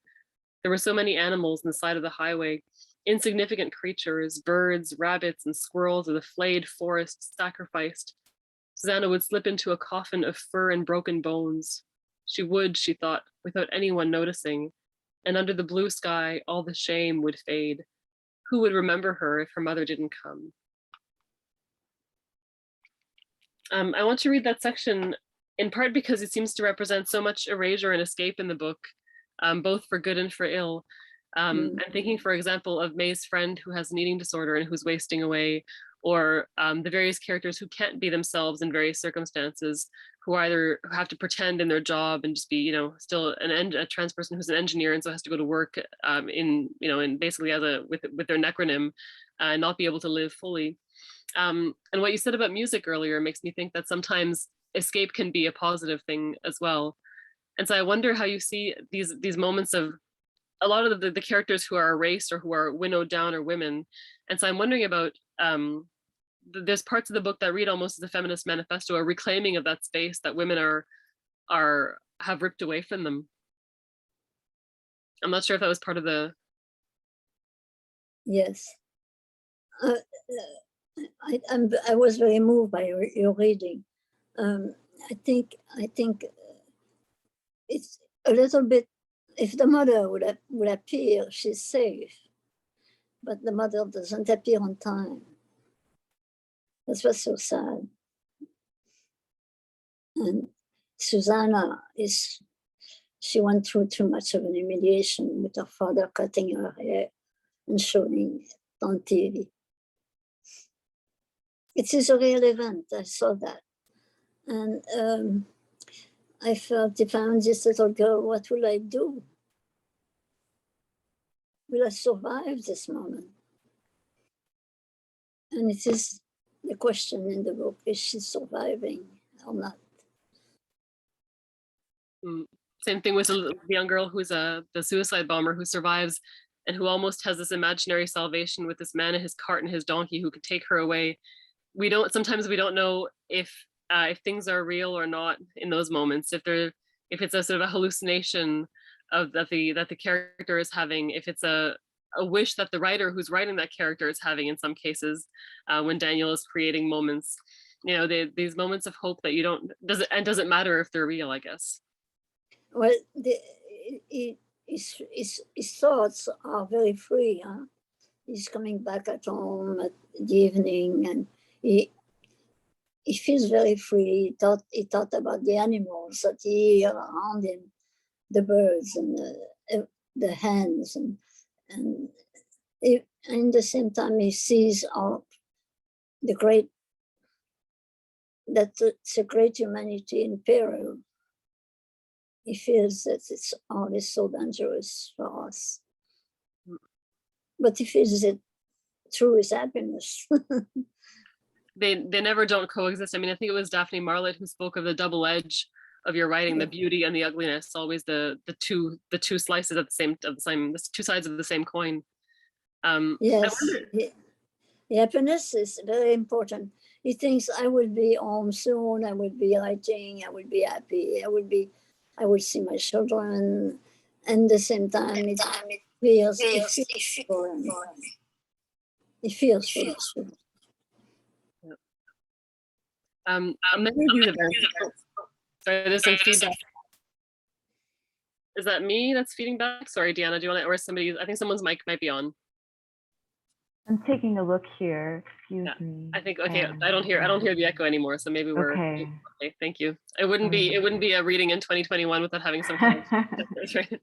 There were so many animals on the side of the highway, insignificant creatures, birds, rabbits, and squirrels of the flayed forest sacrificed. Susanna would slip into a coffin of fur and broken bones. She would, she thought, without anyone noticing, and under the blue sky, all the shame would fade. Who would remember her if her mother didn't come? I want to read that section in part because it seems to represent so much erasure and escape in the book, both for good and for ill. I'm thinking, for example, of May's friend who has an eating disorder and who's wasting away, or the various characters who can't be themselves in various circumstances, who either have to pretend in their job and just be, you know, still a trans person who's an engineer and so has to go to work in basically as with their necronym and not be able to live fully. And what you said about music earlier makes me think that sometimes escape can be a positive thing as well. And so I wonder how you see these moments of a lot of the characters who are erased or who are winnowed down are women. And so I'm wondering about, there's parts of the book that read almost as a feminist manifesto, a reclaiming of that space that women have ripped away from them. I'm not sure if that was part of the. Yes. I was very moved by your reading. I think it's a little bit, if the mother would appear, she's safe, but the mother doesn't appear on time. That's what's so sad. And Susanna she went through too much of an humiliation with her father cutting her hair and showing it on TV. It is a real event, I saw that. And I felt, if I'm this little girl, what will I do? Will I survive this moment? And it is the question in the book, is she surviving or not? Same thing with the young girl who's the suicide bomber who survives and who almost has this imaginary salvation with this man in his cart and his donkey who could take her away. Sometimes we don't know if things are real or not in those moments, if it's a sort of a hallucination that the character is having, if it's a wish that the writer who's writing that character is having in some cases, when Daniel is creating moments, these moments of hope that doesn't matter if they're real, I guess. Well, his thoughts are very free. Huh? He's coming back at home at the evening, and he feels very free. He thought about the animals that he around him, the birds and the hens, and in the same time he sees it's a great humanity in peril. He feels that all is so dangerous for us, but he feels it through his happiness. They never don't coexist. I mean, I think it was Daphne Marlett who spoke of the double edge of your writing, the beauty and the ugliness, always the two slices of the two sides of the same coin. Yes, the happiness is very important. He thinks, I will be home soon, I will be writing, I will be happy, I will see my children, and at the same time it feels foreign. It feels foreign. Many of these events. Sorry, there's some feedback. Is that me that's feeding back? Sorry, Deanna, do you want to, or somebody? I think someone's mic might be on. I'm taking a look here. Excuse me. I think okay. I don't hear the echo anymore. So maybe we're okay. Thank you. It wouldn't be a reading in 2021 without having some kind of right.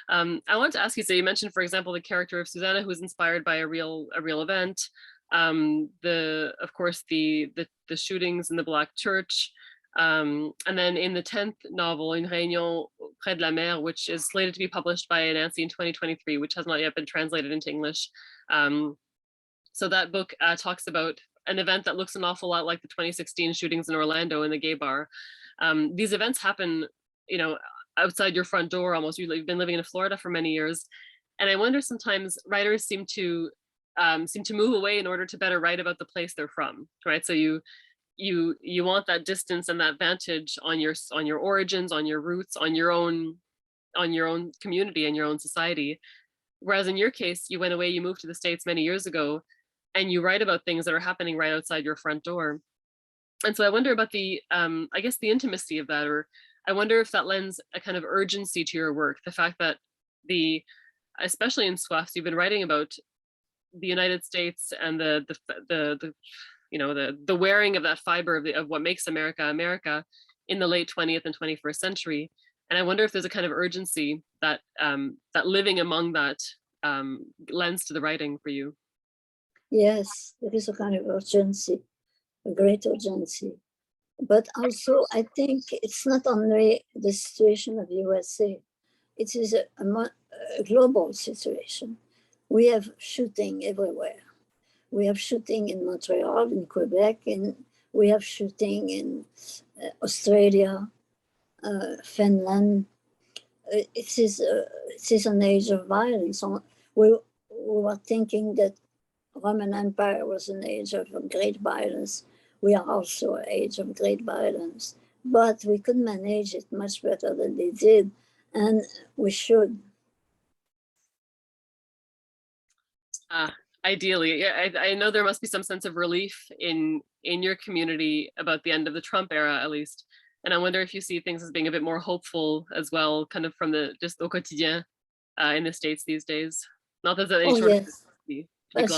I want to ask you. So you mentioned, for example, the character of Susanna, who was inspired by a real event. Of course the shootings in the Black church. And then in the 10th novel, Une Réunion près de la mer, which is slated to be published by Nancy in 2023, which has not yet been translated into English. So that book talks about an event that looks an awful lot like the 2016 shootings in Orlando in the gay bar. These events happen, you know, outside your front door almost. You've been living in Florida for many years. And I wonder sometimes writers seem to move away in order to better write about the place they're from, right? So you want that distance and that vantage on your origins, on your roots, on your own community and your own society. Whereas in your case, you went away, you moved to the States many years ago, and you write about things that are happening right outside your front door. And so I wonder about the, I guess the intimacy of that, or I wonder if that lends a kind of urgency to your work, the fact that especially in Soifs, you've been writing about the United States and the wearing of that fiber of what makes America America in the late 20th and 21st century. And I wonder if there's a kind of urgency that that living among that lends to the writing for you. Yes, there is a kind of urgency, a great urgency. But also, I think it's not only the situation of USA, it is a global situation. We have shooting everywhere. We have shooting in Montreal, in Quebec, and we have shooting in Australia, Finland. It is an age of violence. We were thinking that Roman Empire was an age of great violence. We are also an age of great violence, but we could manage it much better than they did, and we should. Ideally, yeah, I know there must be some sense of relief in your community about the end of the Trump era, at least. And I wonder if you see things as being a bit more hopeful as well, kind of from the just au quotidien in the States these days. Not that any sort of elles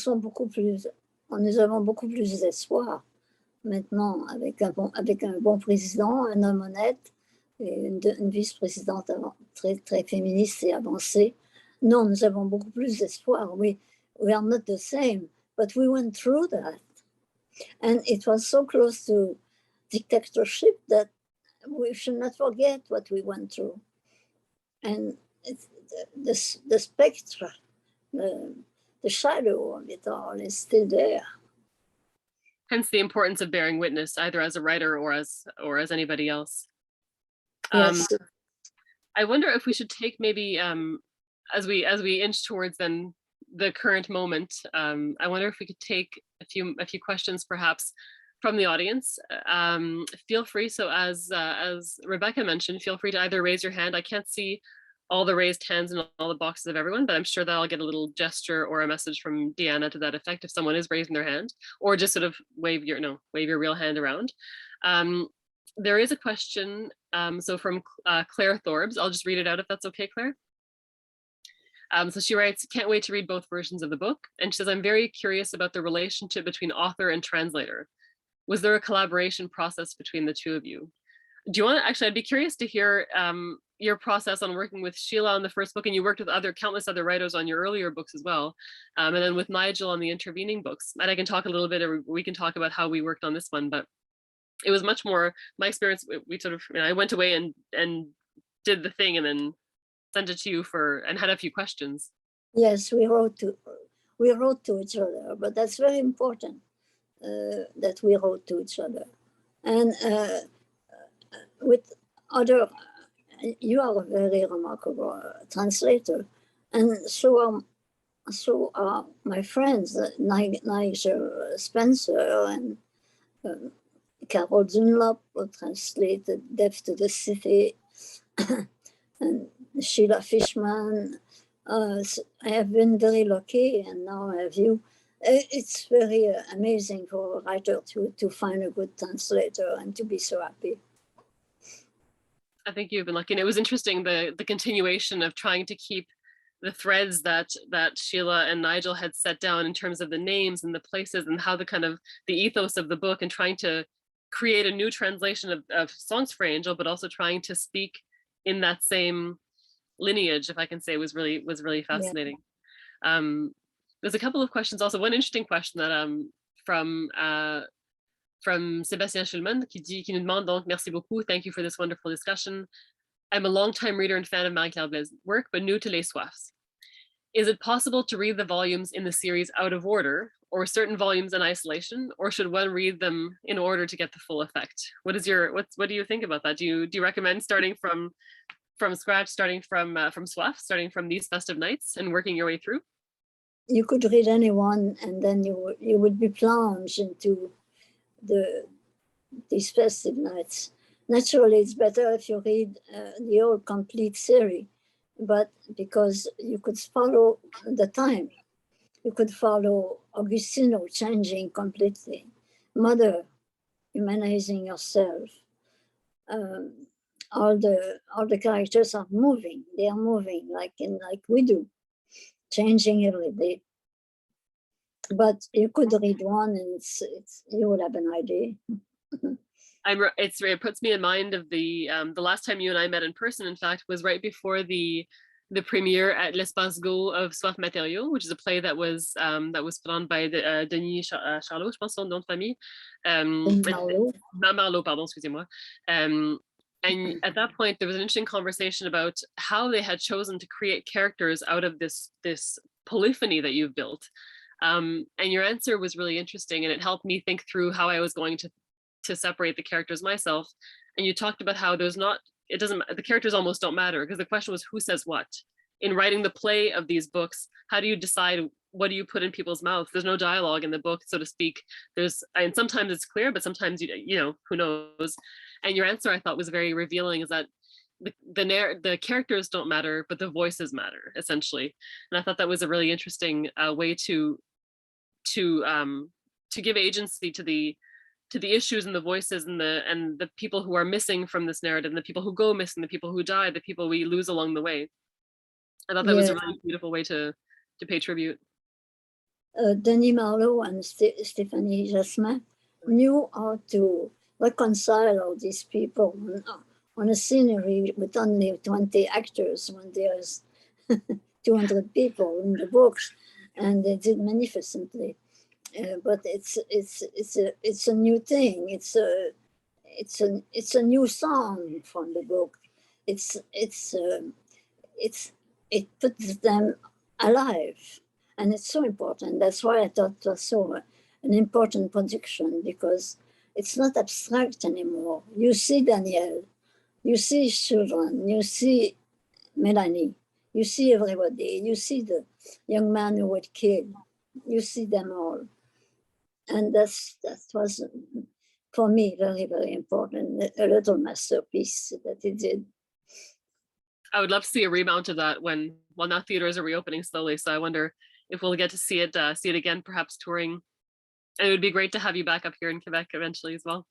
sont beaucoup plus. Nous avons beaucoup plus d'espoir maintenant avec un bon président, un homme honnête et une vice-présidente très très féministe et avancée. Non, nous avons beaucoup plus d'espoir. We are not the same, but we went through that, and it was so close to dictatorship that we should not forget what we went through. And the spectre, the shadow of it all is still there. Hence the importance of bearing witness, either as a writer or as anybody else. Yes. I wonder if we should take maybe as we inch towards then the current moment. I wonder if we could take a few questions perhaps from the audience. Feel free. So as Rebecca mentioned, feel free to either raise your hand. I can't see all the raised hands and all the boxes of everyone, but I'm sure that I'll get a little gesture or a message from Deanna to that effect if someone is raising their hand, or just sort of wave your real hand around. There is a question, so from Claire Thorbs. I'll just read it out if that's okay, Claire. So she writes, can't wait to read both versions of the book. And she says, I'm very curious about the relationship between author and translator. Was there a collaboration process between the two of you? Do you want to, actually, I'd be curious to hear your process on working with Sheila on the first book, and you worked with countless other writers on your earlier books as well. And then with Nigel on the intervening books. And I can talk a little bit, or we can talk about how we worked on this one, but it was much more, my experience, we sort of, I went away and did the thing and then sent it to you and had a few questions. Yes, we wrote to each other, but that's very important that we wrote to each other. And with other, you are a very remarkable translator, and so are my friends, Nigel Spencer and Carol Dunlop, who translated Death to the City, and Sheila Fishman. I have been very lucky, and now I have you. It's very amazing for a writer to find a good translator and to be so happy. I think you've been lucky. And it was interesting, the continuation of trying to keep the threads that Sheila and Nigel had set down in terms of the names and the places and how the kind of the ethos of the book, and trying to create a new translation of Songs for Angel, but also trying to speak in that same lineage, if I can say, was really fascinating. Yeah. There's a couple of questions also. One interesting question that from from Sébastien Schulman, qui nous demande donc, merci beaucoup, thank you for this wonderful discussion. I'm a longtime reader and fan of Marie-Claire Blais' work, but new to Les Soifs. Is it possible to read the volumes in the series out of order, or certain volumes in isolation, or should one read them in order to get the full effect? What do you think about that? Do you recommend starting from scratch, starting from Soifs, starting from these festive nights and working your way through? You could read any one, and then you would be plunged into these festive nights. Naturally, it's better if you read the whole complete series, but because you could follow the time, you could follow Augustino changing completely, Mother humanizing yourself. All the characters are moving. They are moving like we do, changing every day. But you could read one, and you would have an idea. It puts me in mind of the last time you and I met in person. In fact, was right before the premiere at L'Espace Go of Soif Matériaux, which is a play that was put on by Denis Charlot, je pense son nom de famille. Marlot, pardon, excusez-moi. And at that point, there was an interesting conversation about how they had chosen to create characters out of this polyphony that you've built. And your answer was really interesting, and it helped me think through how I was going to separate the characters myself. And you talked about how the characters almost don't matter, because the question was who says what. In writing the play of these books, how do you decide what do you put in people's mouths? There's no dialogue in the book, so to speak. And sometimes it's clear, but sometimes who knows. And your answer, I thought, was very revealing, is that the characters don't matter, but the voices matter, essentially. And I thought that was a really interesting way to give agency to the issues and the voices and the people who are missing from this narrative, and the people who go missing, the people who die, the people we lose along the way. I thought that was a really beautiful way to pay tribute. Denis Marlot and Stéphanie Jasmin knew how to reconcile all these people on a scenery with only 20 actors when there's 200 people in the books, and they did magnificently. But it's a new thing. It's a new song from the book. It puts them alive, and it's so important. That's why I thought it was so an important production, because it's not abstract anymore. You see Daniel, you see children, you see Melanie, you see everybody, you see the young man who was killed, you see them all. And that was, for me, very, very important, a little masterpiece that he did. I would love to see a remount of that now theaters are reopening slowly. So I wonder if we'll get to see it again, perhaps touring. And it would be great to have you back up here in Quebec eventually as well.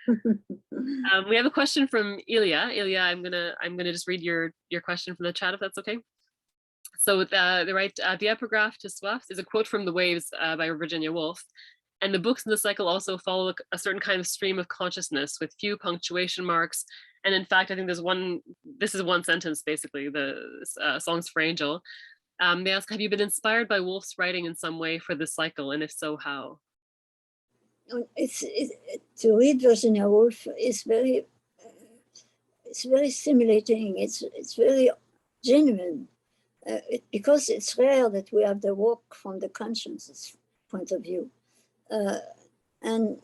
We have a question from Ilya. Ilya, I'm gonna just read your question from the chat, if that's okay. So they write, the epigraph to Soifs is a quote from The Waves by Virginia Woolf. And the books in the cycle also follow a certain kind of stream of consciousness with few punctuation marks. And in fact, I think this is one sentence, basically, the Songs for Angel. They ask, have you been inspired by Woolf's writing in some way for this cycle? And if so, how? To read Virginia Woolf is very stimulating. It's very genuine, because it's rare that we have the work from the conscience point of view. And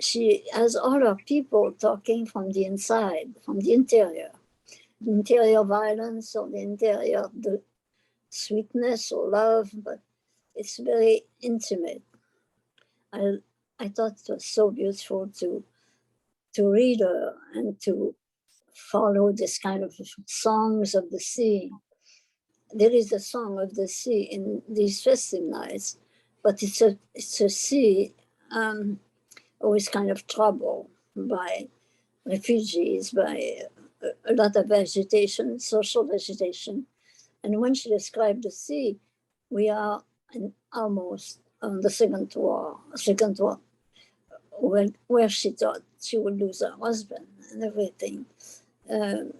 she has all her people talking from the inside, from the interior violence, or the interior, the sweetness or love, but it's very intimate. I thought it was so beautiful to read her and to follow this kind of songs of the sea. There is a song of the sea in these festive nights, but it's a sea always kind of troubled by refugees, by a lot of agitation, social agitation. And when she described the sea, we are almost on the second war, where she thought she would lose her husband and everything. And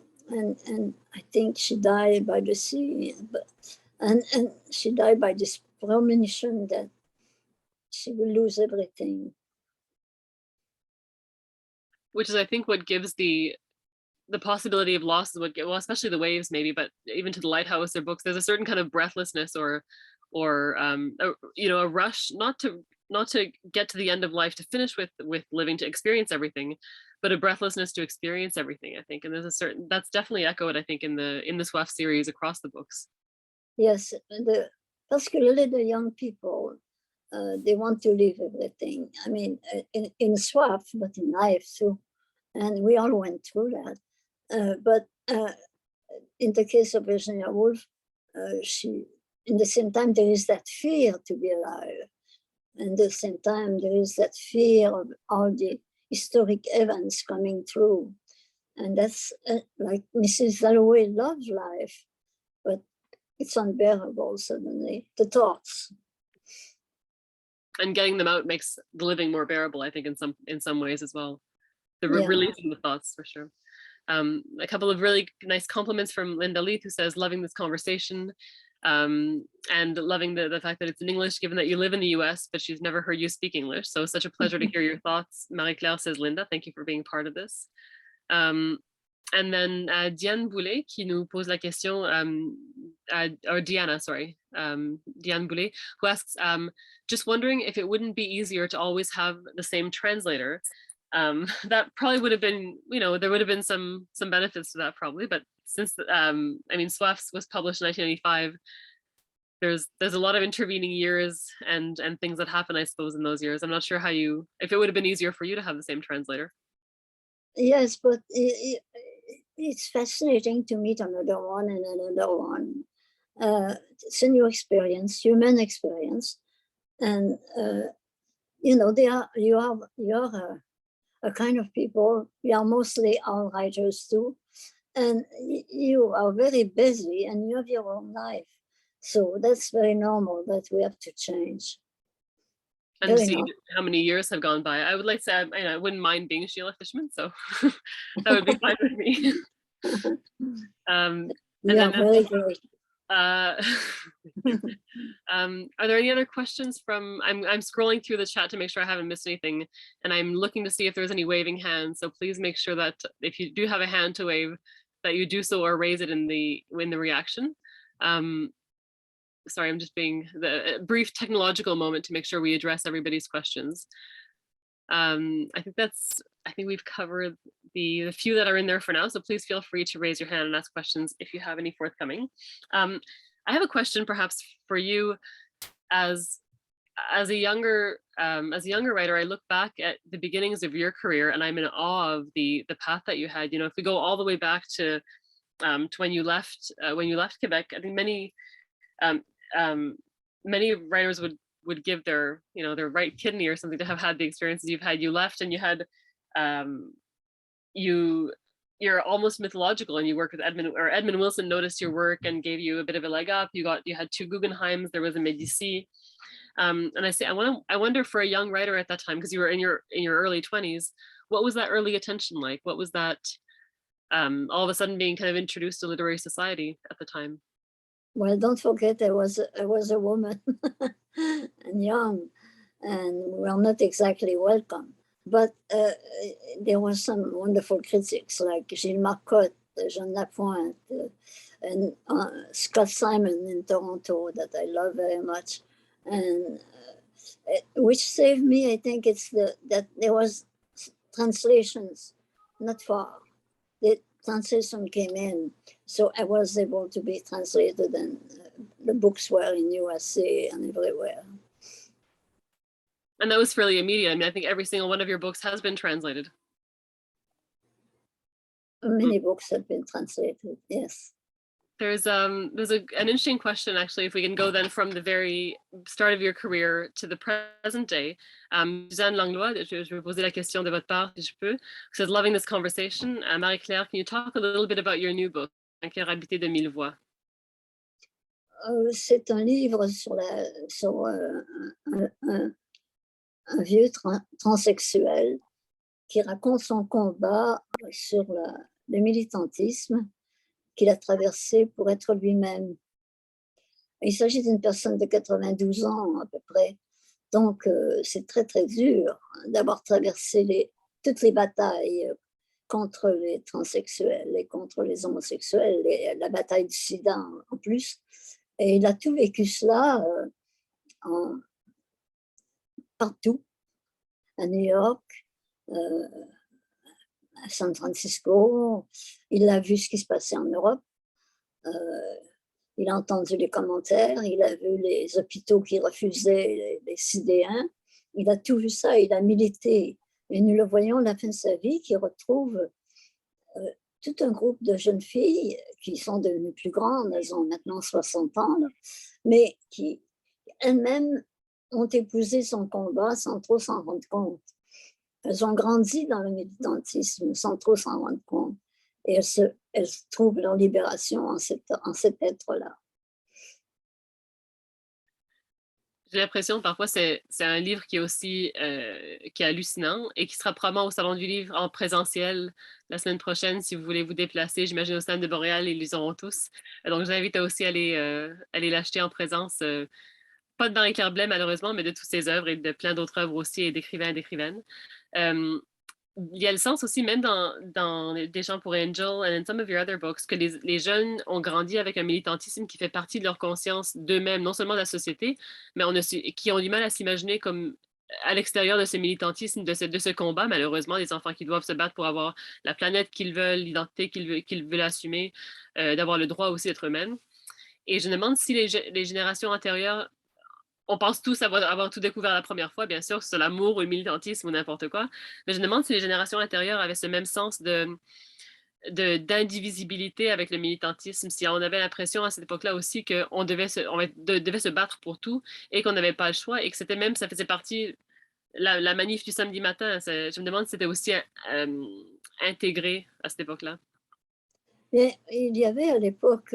I think she died by the sea, and she died by this premonition that she will lose everything. which is, I think, what gives the possibility of loss is well, especially the waves maybe, but even to the lighthouse or books, there's a certain kind of breathlessness or a rush not to get to the end of life, to finish with living, to experience everything, but a breathlessness to experience everything, I think. And there's that's definitely echoed, I think, in the Soifs series across the books. Yes, particularly the young people, they want to live everything. I mean, in Soifs, but in life too. And we all went through that. But in the case of Virginia Woolf, in the same time, there is that fear to be alive. And at the same time, there is that fear of all the historic events coming through. And that's like Mrs. Dalloway loves life, but it's unbearable suddenly, the thoughts. And getting them out makes the living more bearable, I think, in some ways as well. The Yeah. releasing the thoughts, for sure. A couple of really nice compliments from Linda Leith, who says, loving this conversation, and loving the fact that it's in English, given that you live in the US, but she's never heard you speak English. So such a pleasure to hear your thoughts. Marie-Claire, says Linda, thank you for being part of this. And then Diane Boulet, qui nous pose la question, or Diana, sorry, Diane Boulet, who asks, just wondering if it wouldn't be easier to always have the same translator. That probably would have been, there would have been some benefits to that probably, but since, I mean, Soifs was published in 1985, there's a lot of intervening years and things that happen, I suppose, in those years. I'm not sure if it would have been easier for you to have the same translator. Yes, but it's fascinating to meet another one and another one. It's a new experience, human experience, and you're a kind of people. We are mostly all writers too, and you are very busy and you have your own life, so that's very normal that we have to change. And to see how many years have gone by. I would like to say, I wouldn't mind being Sheila Fishman, so that would be fine with me. Very great. Are there any other questions from? I'm scrolling through the chat to make sure I haven't missed anything, and I'm looking to see if there's any waving hands. So please make sure that if you do have a hand to wave, that you do so or raise it in the reaction. Sorry, I'm just being the brief technological moment to make sure we address everybody's questions. I think we've covered the few that are in there for now, so please feel free to raise your hand and ask questions if you have any forthcoming. I have a question perhaps for you as a younger writer. I look back at the beginnings of your career and I'm in awe of the path that you had. If we go all the way back to when you left Quebec, I think many writers would give their their right kidney or something to have had the experiences you've had. You left and you had you're almost mythological, and you worked with Edmund Wilson noticed your work and gave you a bit of a leg up. You had 2 Guggenheims, there was a Medici, and I wonder for a young writer at that time, because you were in your early 20s, what was that early attention like? What was that all of a sudden being kind of introduced to literary society at the time? Well, don't forget I was a woman and young, and we were not exactly welcome. But there were some wonderful critics like Gilles Marcotte, Jean Lapointe, and Scott Simon in Toronto that I love very much. And which saved me, I think it's that there was translations not far. The translation came in, so I was able to be translated, and the books were in USA and everywhere. And that was fairly immediate. I mean, I think every single one of your books has been translated. Many books have been translated, yes. There's an interesting question, actually, if we can go then from the very start of your career to the present day. Suzanne Langlois, je vais poser la question de votre part, si je peux, says, loving this conversation. Marie-Claire, can you talk a little bit about your new book, Un cœur habité de 1000 voix? C'est un livre sur un vieux transsexuel qui raconte son combat sur le militantisme qu'il a traversé pour être lui-même. Il s'agit d'une personne de 92 ans à peu près, donc c'est très très dur d'avoir traversé toutes les batailles contre les transsexuels et contre les homosexuels, la bataille du sida en plus. Et il a tout vécu cela partout, à New York, à San Francisco. Il a vu ce qui se passait en Europe. Il a entendu les commentaires, il a vu les hôpitaux qui refusaient les sidéens. Il a tout vu ça, il a milité. Et nous le voyons à la fin de sa vie, qui retrouve tout un groupe de jeunes filles qui sont devenues plus grandes, elles ont maintenant 60 ans, là, mais qui elles-mêmes ont épousé son combat sans trop s'en rendre compte. Elles ont grandi dans le militantisme sans trop s'en rendre compte. Et elles trouvent leur libération en cet être-là. J'ai l'impression parfois c'est un livre qui est aussi qui est hallucinant et qui sera probablement au Salon du Livre en présentiel la semaine prochaine si vous voulez vous déplacer. J'imagine au stand de Montréal, ils les auront tous. Donc j'invite à aussi aller l'acheter en présence. Pas de Marie-Claire Blais malheureusement, mais de toutes ses œuvres et de plein d'autres œuvres aussi et d'écrivains et d'écrivaines. Il y a le sens aussi, même dans Des chants pour Angel and in some of your other books, que les jeunes ont grandi avec un militantisme qui fait partie de leur conscience d'eux-mêmes, non seulement de la société, mais qui ont du mal à s'imaginer comme à l'extérieur de ce militantisme, de ce combat, malheureusement, des enfants qui doivent se battre pour avoir la planète qu'ils veulent, l'identité qu'ils veulent assumer, d'avoir le droit aussi d'être eux-mêmes. Et je me demande si les générations antérieures, on pense tous avoir tout découvert la première fois, bien sûr, sur l'amour ou le militantisme ou n'importe quoi. Mais je me demande si les générations antérieures avaient ce même sens d'indivisibilité avec le militantisme, si on avait l'impression à cette époque-là aussi qu'on devait se battre pour tout et qu'on n'avait pas le choix et que c'était même, ça faisait partie, la manif du samedi matin, je me demande si c'était aussi intégré à cette époque-là. Mais il y avait à l'époque...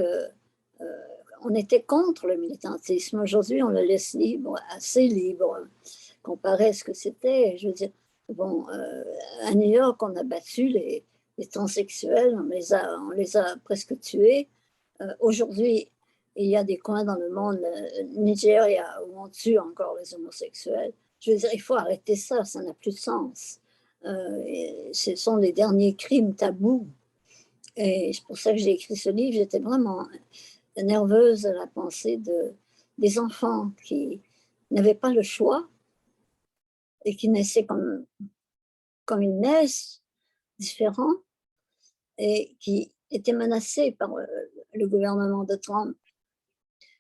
on était contre le militantisme. Aujourd'hui, on le laisse libre, assez libre, comparé à ce que c'était. Je veux dire, bon, à New York, on a battu les transsexuels, on les a presque tués. Aujourd'hui, il y a des coins dans le monde, Nigeria, où on tue encore les homosexuels. Je veux dire, il faut arrêter ça, ça n'a plus de sens. Ce sont les derniers crimes tabous. Et c'est pour ça que j'ai écrit ce livre. J'étais vraiment nerveuse à la pensée des enfants qui n'avaient pas le choix et qui naissaient comme ils naissent, différents, et qui étaient menacés par le gouvernement de Trump.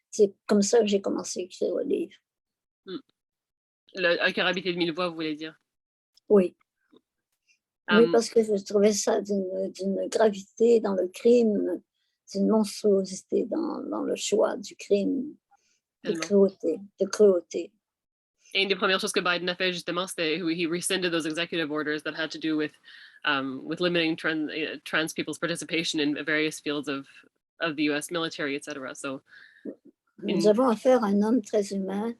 C'est comme ça que j'ai commencé à écrire le livre. Un cœur habité de mille voix, vous voulez dire? Oui. Oui, parce que je trouvais ça d'une gravité dans le crime, d'une monstruosité dans le choix du crime, de cruauté. Et une des premières choses que Biden a fait justement, c'était he rescinded those executive orders that had to do with limiting trans people's participation in various fields of the U.S. military, etc. So, nous avons affaire à un homme très humain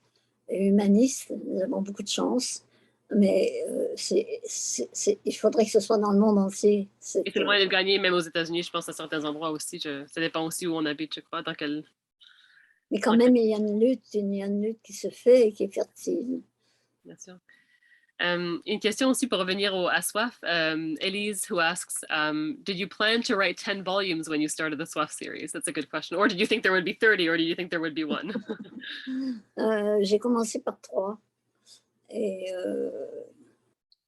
et humaniste. Nous avons beaucoup de chance, mais il faudrait que ce soit dans le monde entier. Et c'est loin d'être gagné, même aux États-Unis, je pense à certains endroits aussi. Ça dépend aussi où on habite, je crois, dans quel. Mais quand même, il y a une lutte qui se fait et qui est fertile. Bien sûr. Une question aussi pour revenir à Soif. Elise, who asks, did you plan to write 10 volumes when you started the Soif series? That's a good question. Or did you think there would be 30, or do you think there would be one? J'ai commencé par 3. Et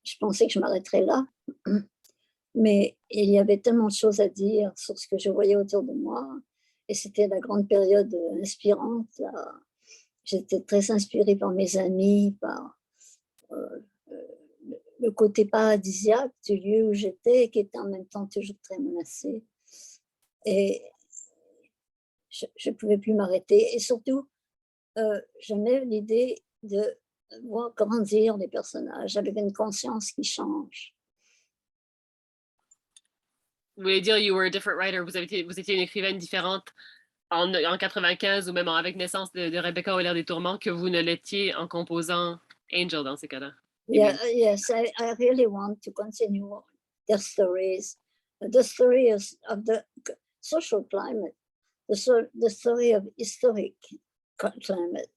je pensais que je m'arrêterais là. Mais il y avait tellement de choses à dire sur ce que je voyais autour de moi. Et c'était la grande période inspirante. Là. J'étais très inspirée par mes amis, par le côté paradisiaque du lieu où j'étais, qui était en même temps toujours très menacé. Et je ne pouvais plus m'arrêter. Et surtout, j'aimais l'idée de voir grandir les personnages avec une conscience qui change. Vous voulez dire, you were a different writer, vous étiez une écrivaine différente en 95 ou même avec naissance de Rebecca ou l'ère des tourments que vous ne l'étiez en composant Angel dans ces cas-là. Yes, I really want to continue their stories. The story of the social climate, the story of historic climate.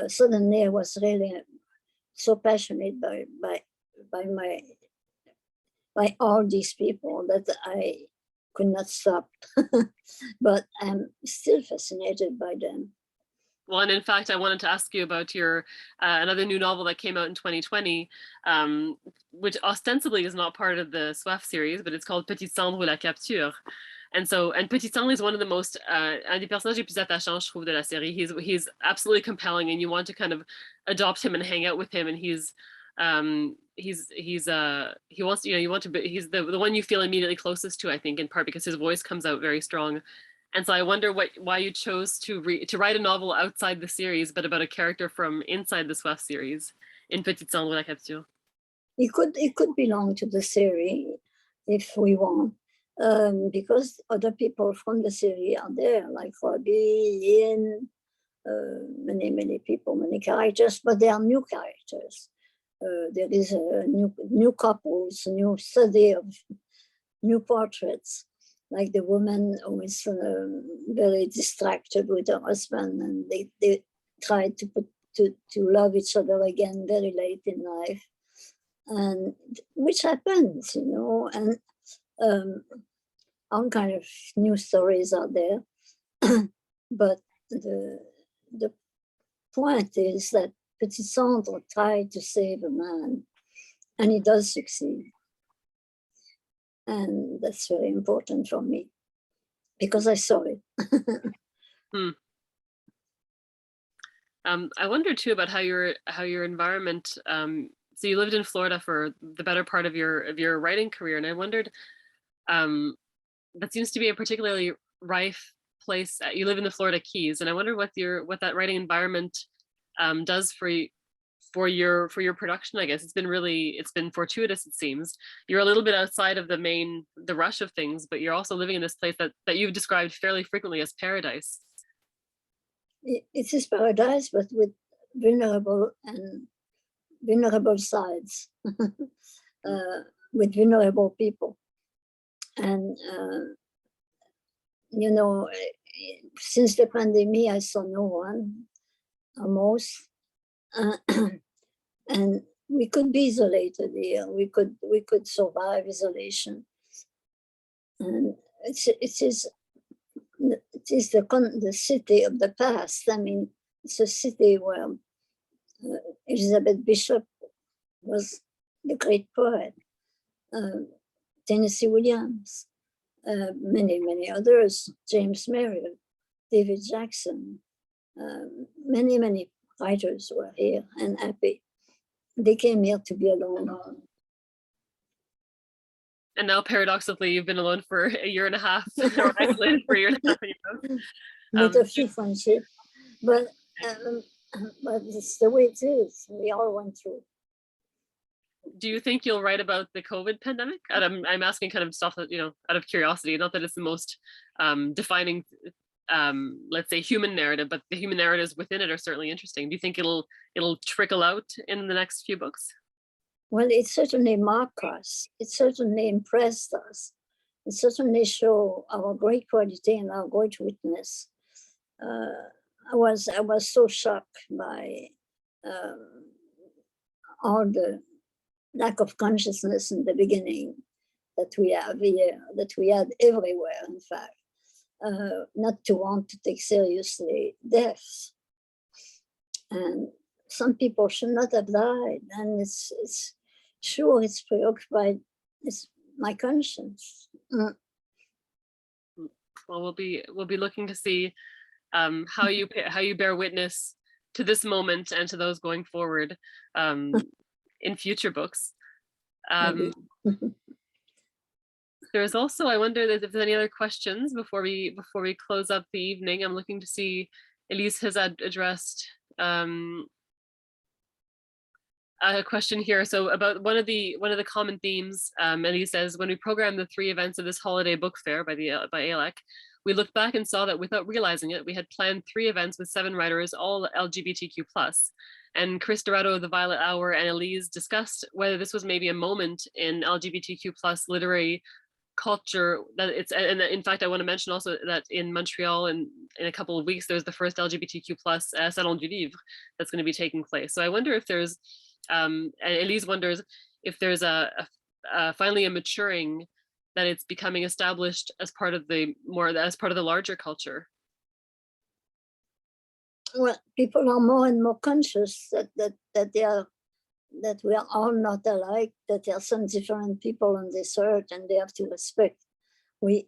Suddenly I was really so passionate by my by all these people that I could not stop. But I'm still fascinated by them. Well, and in fact, I wanted to ask you about your another new novel that came out in 2020, which ostensibly is not part of the Soifs series, but it's called Petite Cendre ou la Capture. And Petit Cendre is one of the most, un des personnages les plus attachants, je trouve, de la série. He's absolutely compelling, and you want to kind of adopt him and hang out with him. And he wants, you want to be, he's the one you feel immediately closest to, I think, in part because his voice comes out very strong. And so I wonder why you chose to write a novel outside the series, but about a character from inside the Soifs series in Petite Cendre ou la Capture. It could belong to the series if we want. Because other people from the series are there, like Robbie, Ian, many people, many characters, but they are new characters. There is a new couples, new study of new portraits, like the woman who is very distracted with her husband, and they try to love each other again very late in life, and which happens, and all kind of new stories are there. But the point is that Petit Cendre tried to save a man, and he does succeed. And that's very important for me because I saw it. I wonder too about how your environment. So you lived in Florida for the better part of your writing career, and I wondered. That seems to be a particularly rife place. You live in the Florida Keys, and I wonder what that writing environment does for your production. I guess it's been fortuitous. It seems you're a little bit outside of the rush of things, but you're also living in this place that you've described fairly frequently as paradise. It is paradise, but with vulnerable sides, with vulnerable people. And, since the pandemic, I saw no one, almost. And we could be isolated here. We could survive isolation. And it is the city of the past. I mean, it's a city where Elizabeth Bishop was the great poet. Tennessee Williams, many others, James Merrill, David Jackson, many writers were here and happy. They came here to be alone. And now, paradoxically, you've been alone for a year and a half, or isolated for a year and a half. With a few friendships, but it's the way it is. We all went through. Do you think you'll write about the COVID pandemic? And I'm asking kind of stuff that, out of curiosity, not that it's the most defining, let's say, human narrative, but the human narratives within it are certainly interesting. Do you think it'll trickle out in the next few books? Well, it certainly marked us. It certainly impressed us. It certainly showed our great quality and our great witness. I was so shocked by all the lack of consciousness in the beginning that we have here, that we had everywhere, in fact, not to want to take seriously deaths. And some people should not have died, and it's preoccupied. It's my conscience. Well, we'll be looking to see how you bear witness to this moment and to those going forward in future books. There's also, I wonder if there's any other questions before we close up the evening. I'm looking to see Elise has addressed a question here. So about one of the common themes, Elise says, when we programmed the 3 events of this holiday book fair by ALEC, we looked back and saw that without realizing it, we had planned 3 events with 7 writers, all LGBTQ+. And Chris Dorado of the Violet Hour and Elise discussed whether this was maybe a moment in LGBTQ+ literary culture that it's, and in fact, I want to mention also that in Montreal in a couple of weeks, there's the first LGBTQ+ Salon du Livre that's going to be taking place. So I wonder if there's, and Elise wonders if there's a finally a maturing, that it's becoming established as part of the larger culture? Well, people are more and more conscious that we are all not alike, that there are some different people on this earth, and they have to respect. We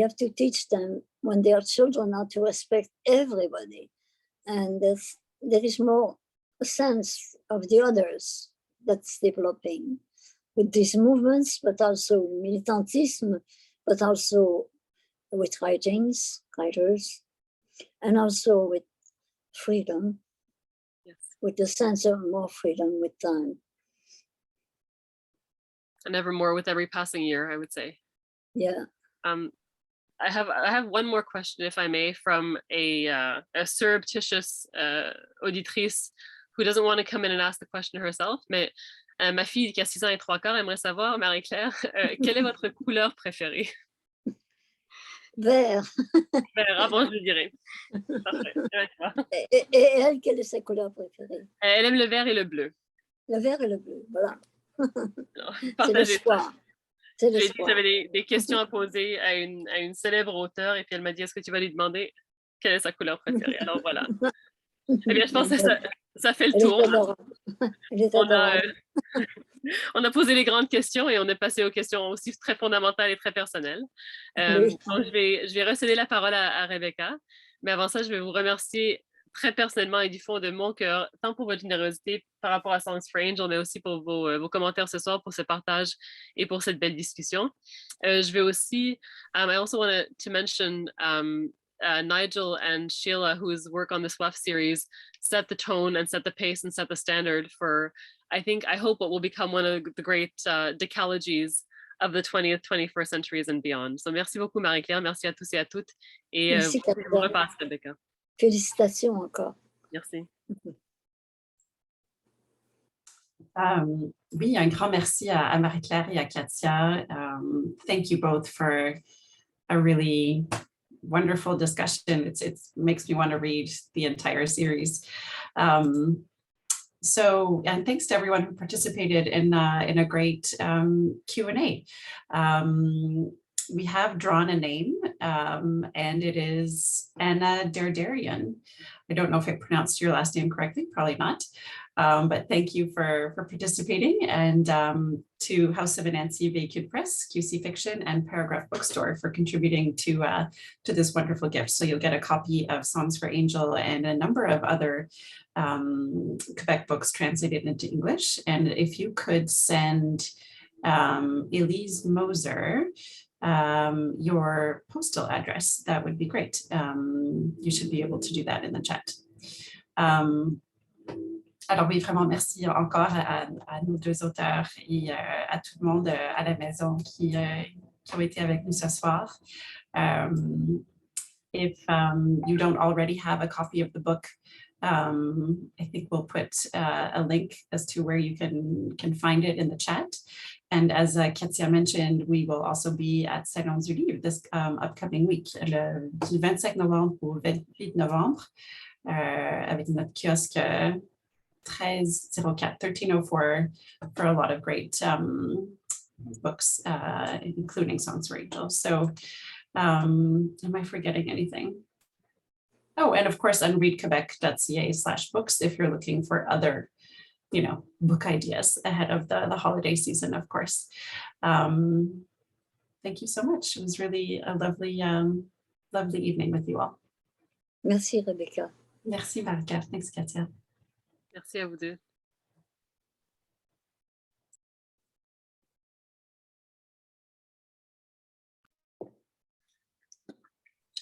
have to teach them when they are children how to respect everybody, and there is more a sense of the others that's developing with these movements, but also militantism, but also with writers, and also with freedom, Yes. with the sense of more freedom with time. And ever more with every passing year, I would say. Yeah. I have one more question, if I may, from a surreptitious auditrice who doesn't want to come in and ask the question herself. Mais ma fille qui a 6 ans et 3/4 aimerait savoir, Marie-Claire, quelle est votre couleur préférée? Vert. Vert, ah bon, je le dirai. Parfait. Et elle, quelle est sa couleur préférée? Elle aime le vert et le bleu. Le vert et le bleu, voilà. Alors, C'est partagez ça. l'espoir. C'est J'ai dit que l'espoir. j'avais des questions à poser à une célèbre auteure, et puis elle m'a dit, est-ce que tu vas lui demander quelle est sa couleur préférée? Alors voilà. Eh bien, je pense que ça fait le Elle tour. est adorable. Elle est adorable. On a posé les grandes questions et on est passé aux questions aussi très fondamentales et très personnelles. Oui. Donc, je vais recéder la parole à Rebecca. Mais avant ça, je vais vous remercier très personnellement et du fond de mon cœur, tant pour votre générosité par rapport à Songs for Angel, mais aussi pour vos commentaires ce soir, pour ce partage et pour cette belle discussion. Je vais aussi, I also want to mention Nigel and Sheila, whose work on the Soifs series set the tone and set the pace and set the standard for, I hope what will become one of the great decalogies of the 20th, 21st centuries and beyond. So merci beaucoup, Marie-Claire. Merci à tous et à toutes. Et Merci, je vous repasse, Rebecca. Félicitations encore. Merci. Oui, un grand merci à Marie-Claire et à Katia. Thank you both for a really wonderful discussion. It makes me want to read the entire series. And thanks to everyone who participated in a great Q&A. We have drawn a name, and it is Anna Derderian. I don't know if I pronounced your last name correctly, probably not. But thank you for participating, and to House of Anansi Véhicule Press, QC Fiction, and Paragraph Bookstore for contributing to this wonderful gift. So you'll get a copy of Songs for Angel and a number of other Quebec books translated into English. And if you could send Elise Moser your postal address, that would be great. You should be able to do that in the chat. Alors oui, vraiment merci encore à nos deux auteurs et à tout le monde à la maison qui ont été avec nous ce soir. If you don't already have a copy of the book, I think we'll put a link as to where you can find it in the chat. And as Katia mentioned, we will also be at Salon du Livre this upcoming week, du 25 novembre au 28 novembre, avec notre kiosque 1304 for a lot of great books, including Songs for Angel. So am I forgetting anything? Oh, and of course, unreadquebec.ca/books if you're looking for other, book ideas ahead of the holiday season, of course. Thank you so much. It was really a lovely, lovely evening with you all. Merci, Rebecca. Merci, Marie-Claire. Thanks, Katia. Merci à vous deux.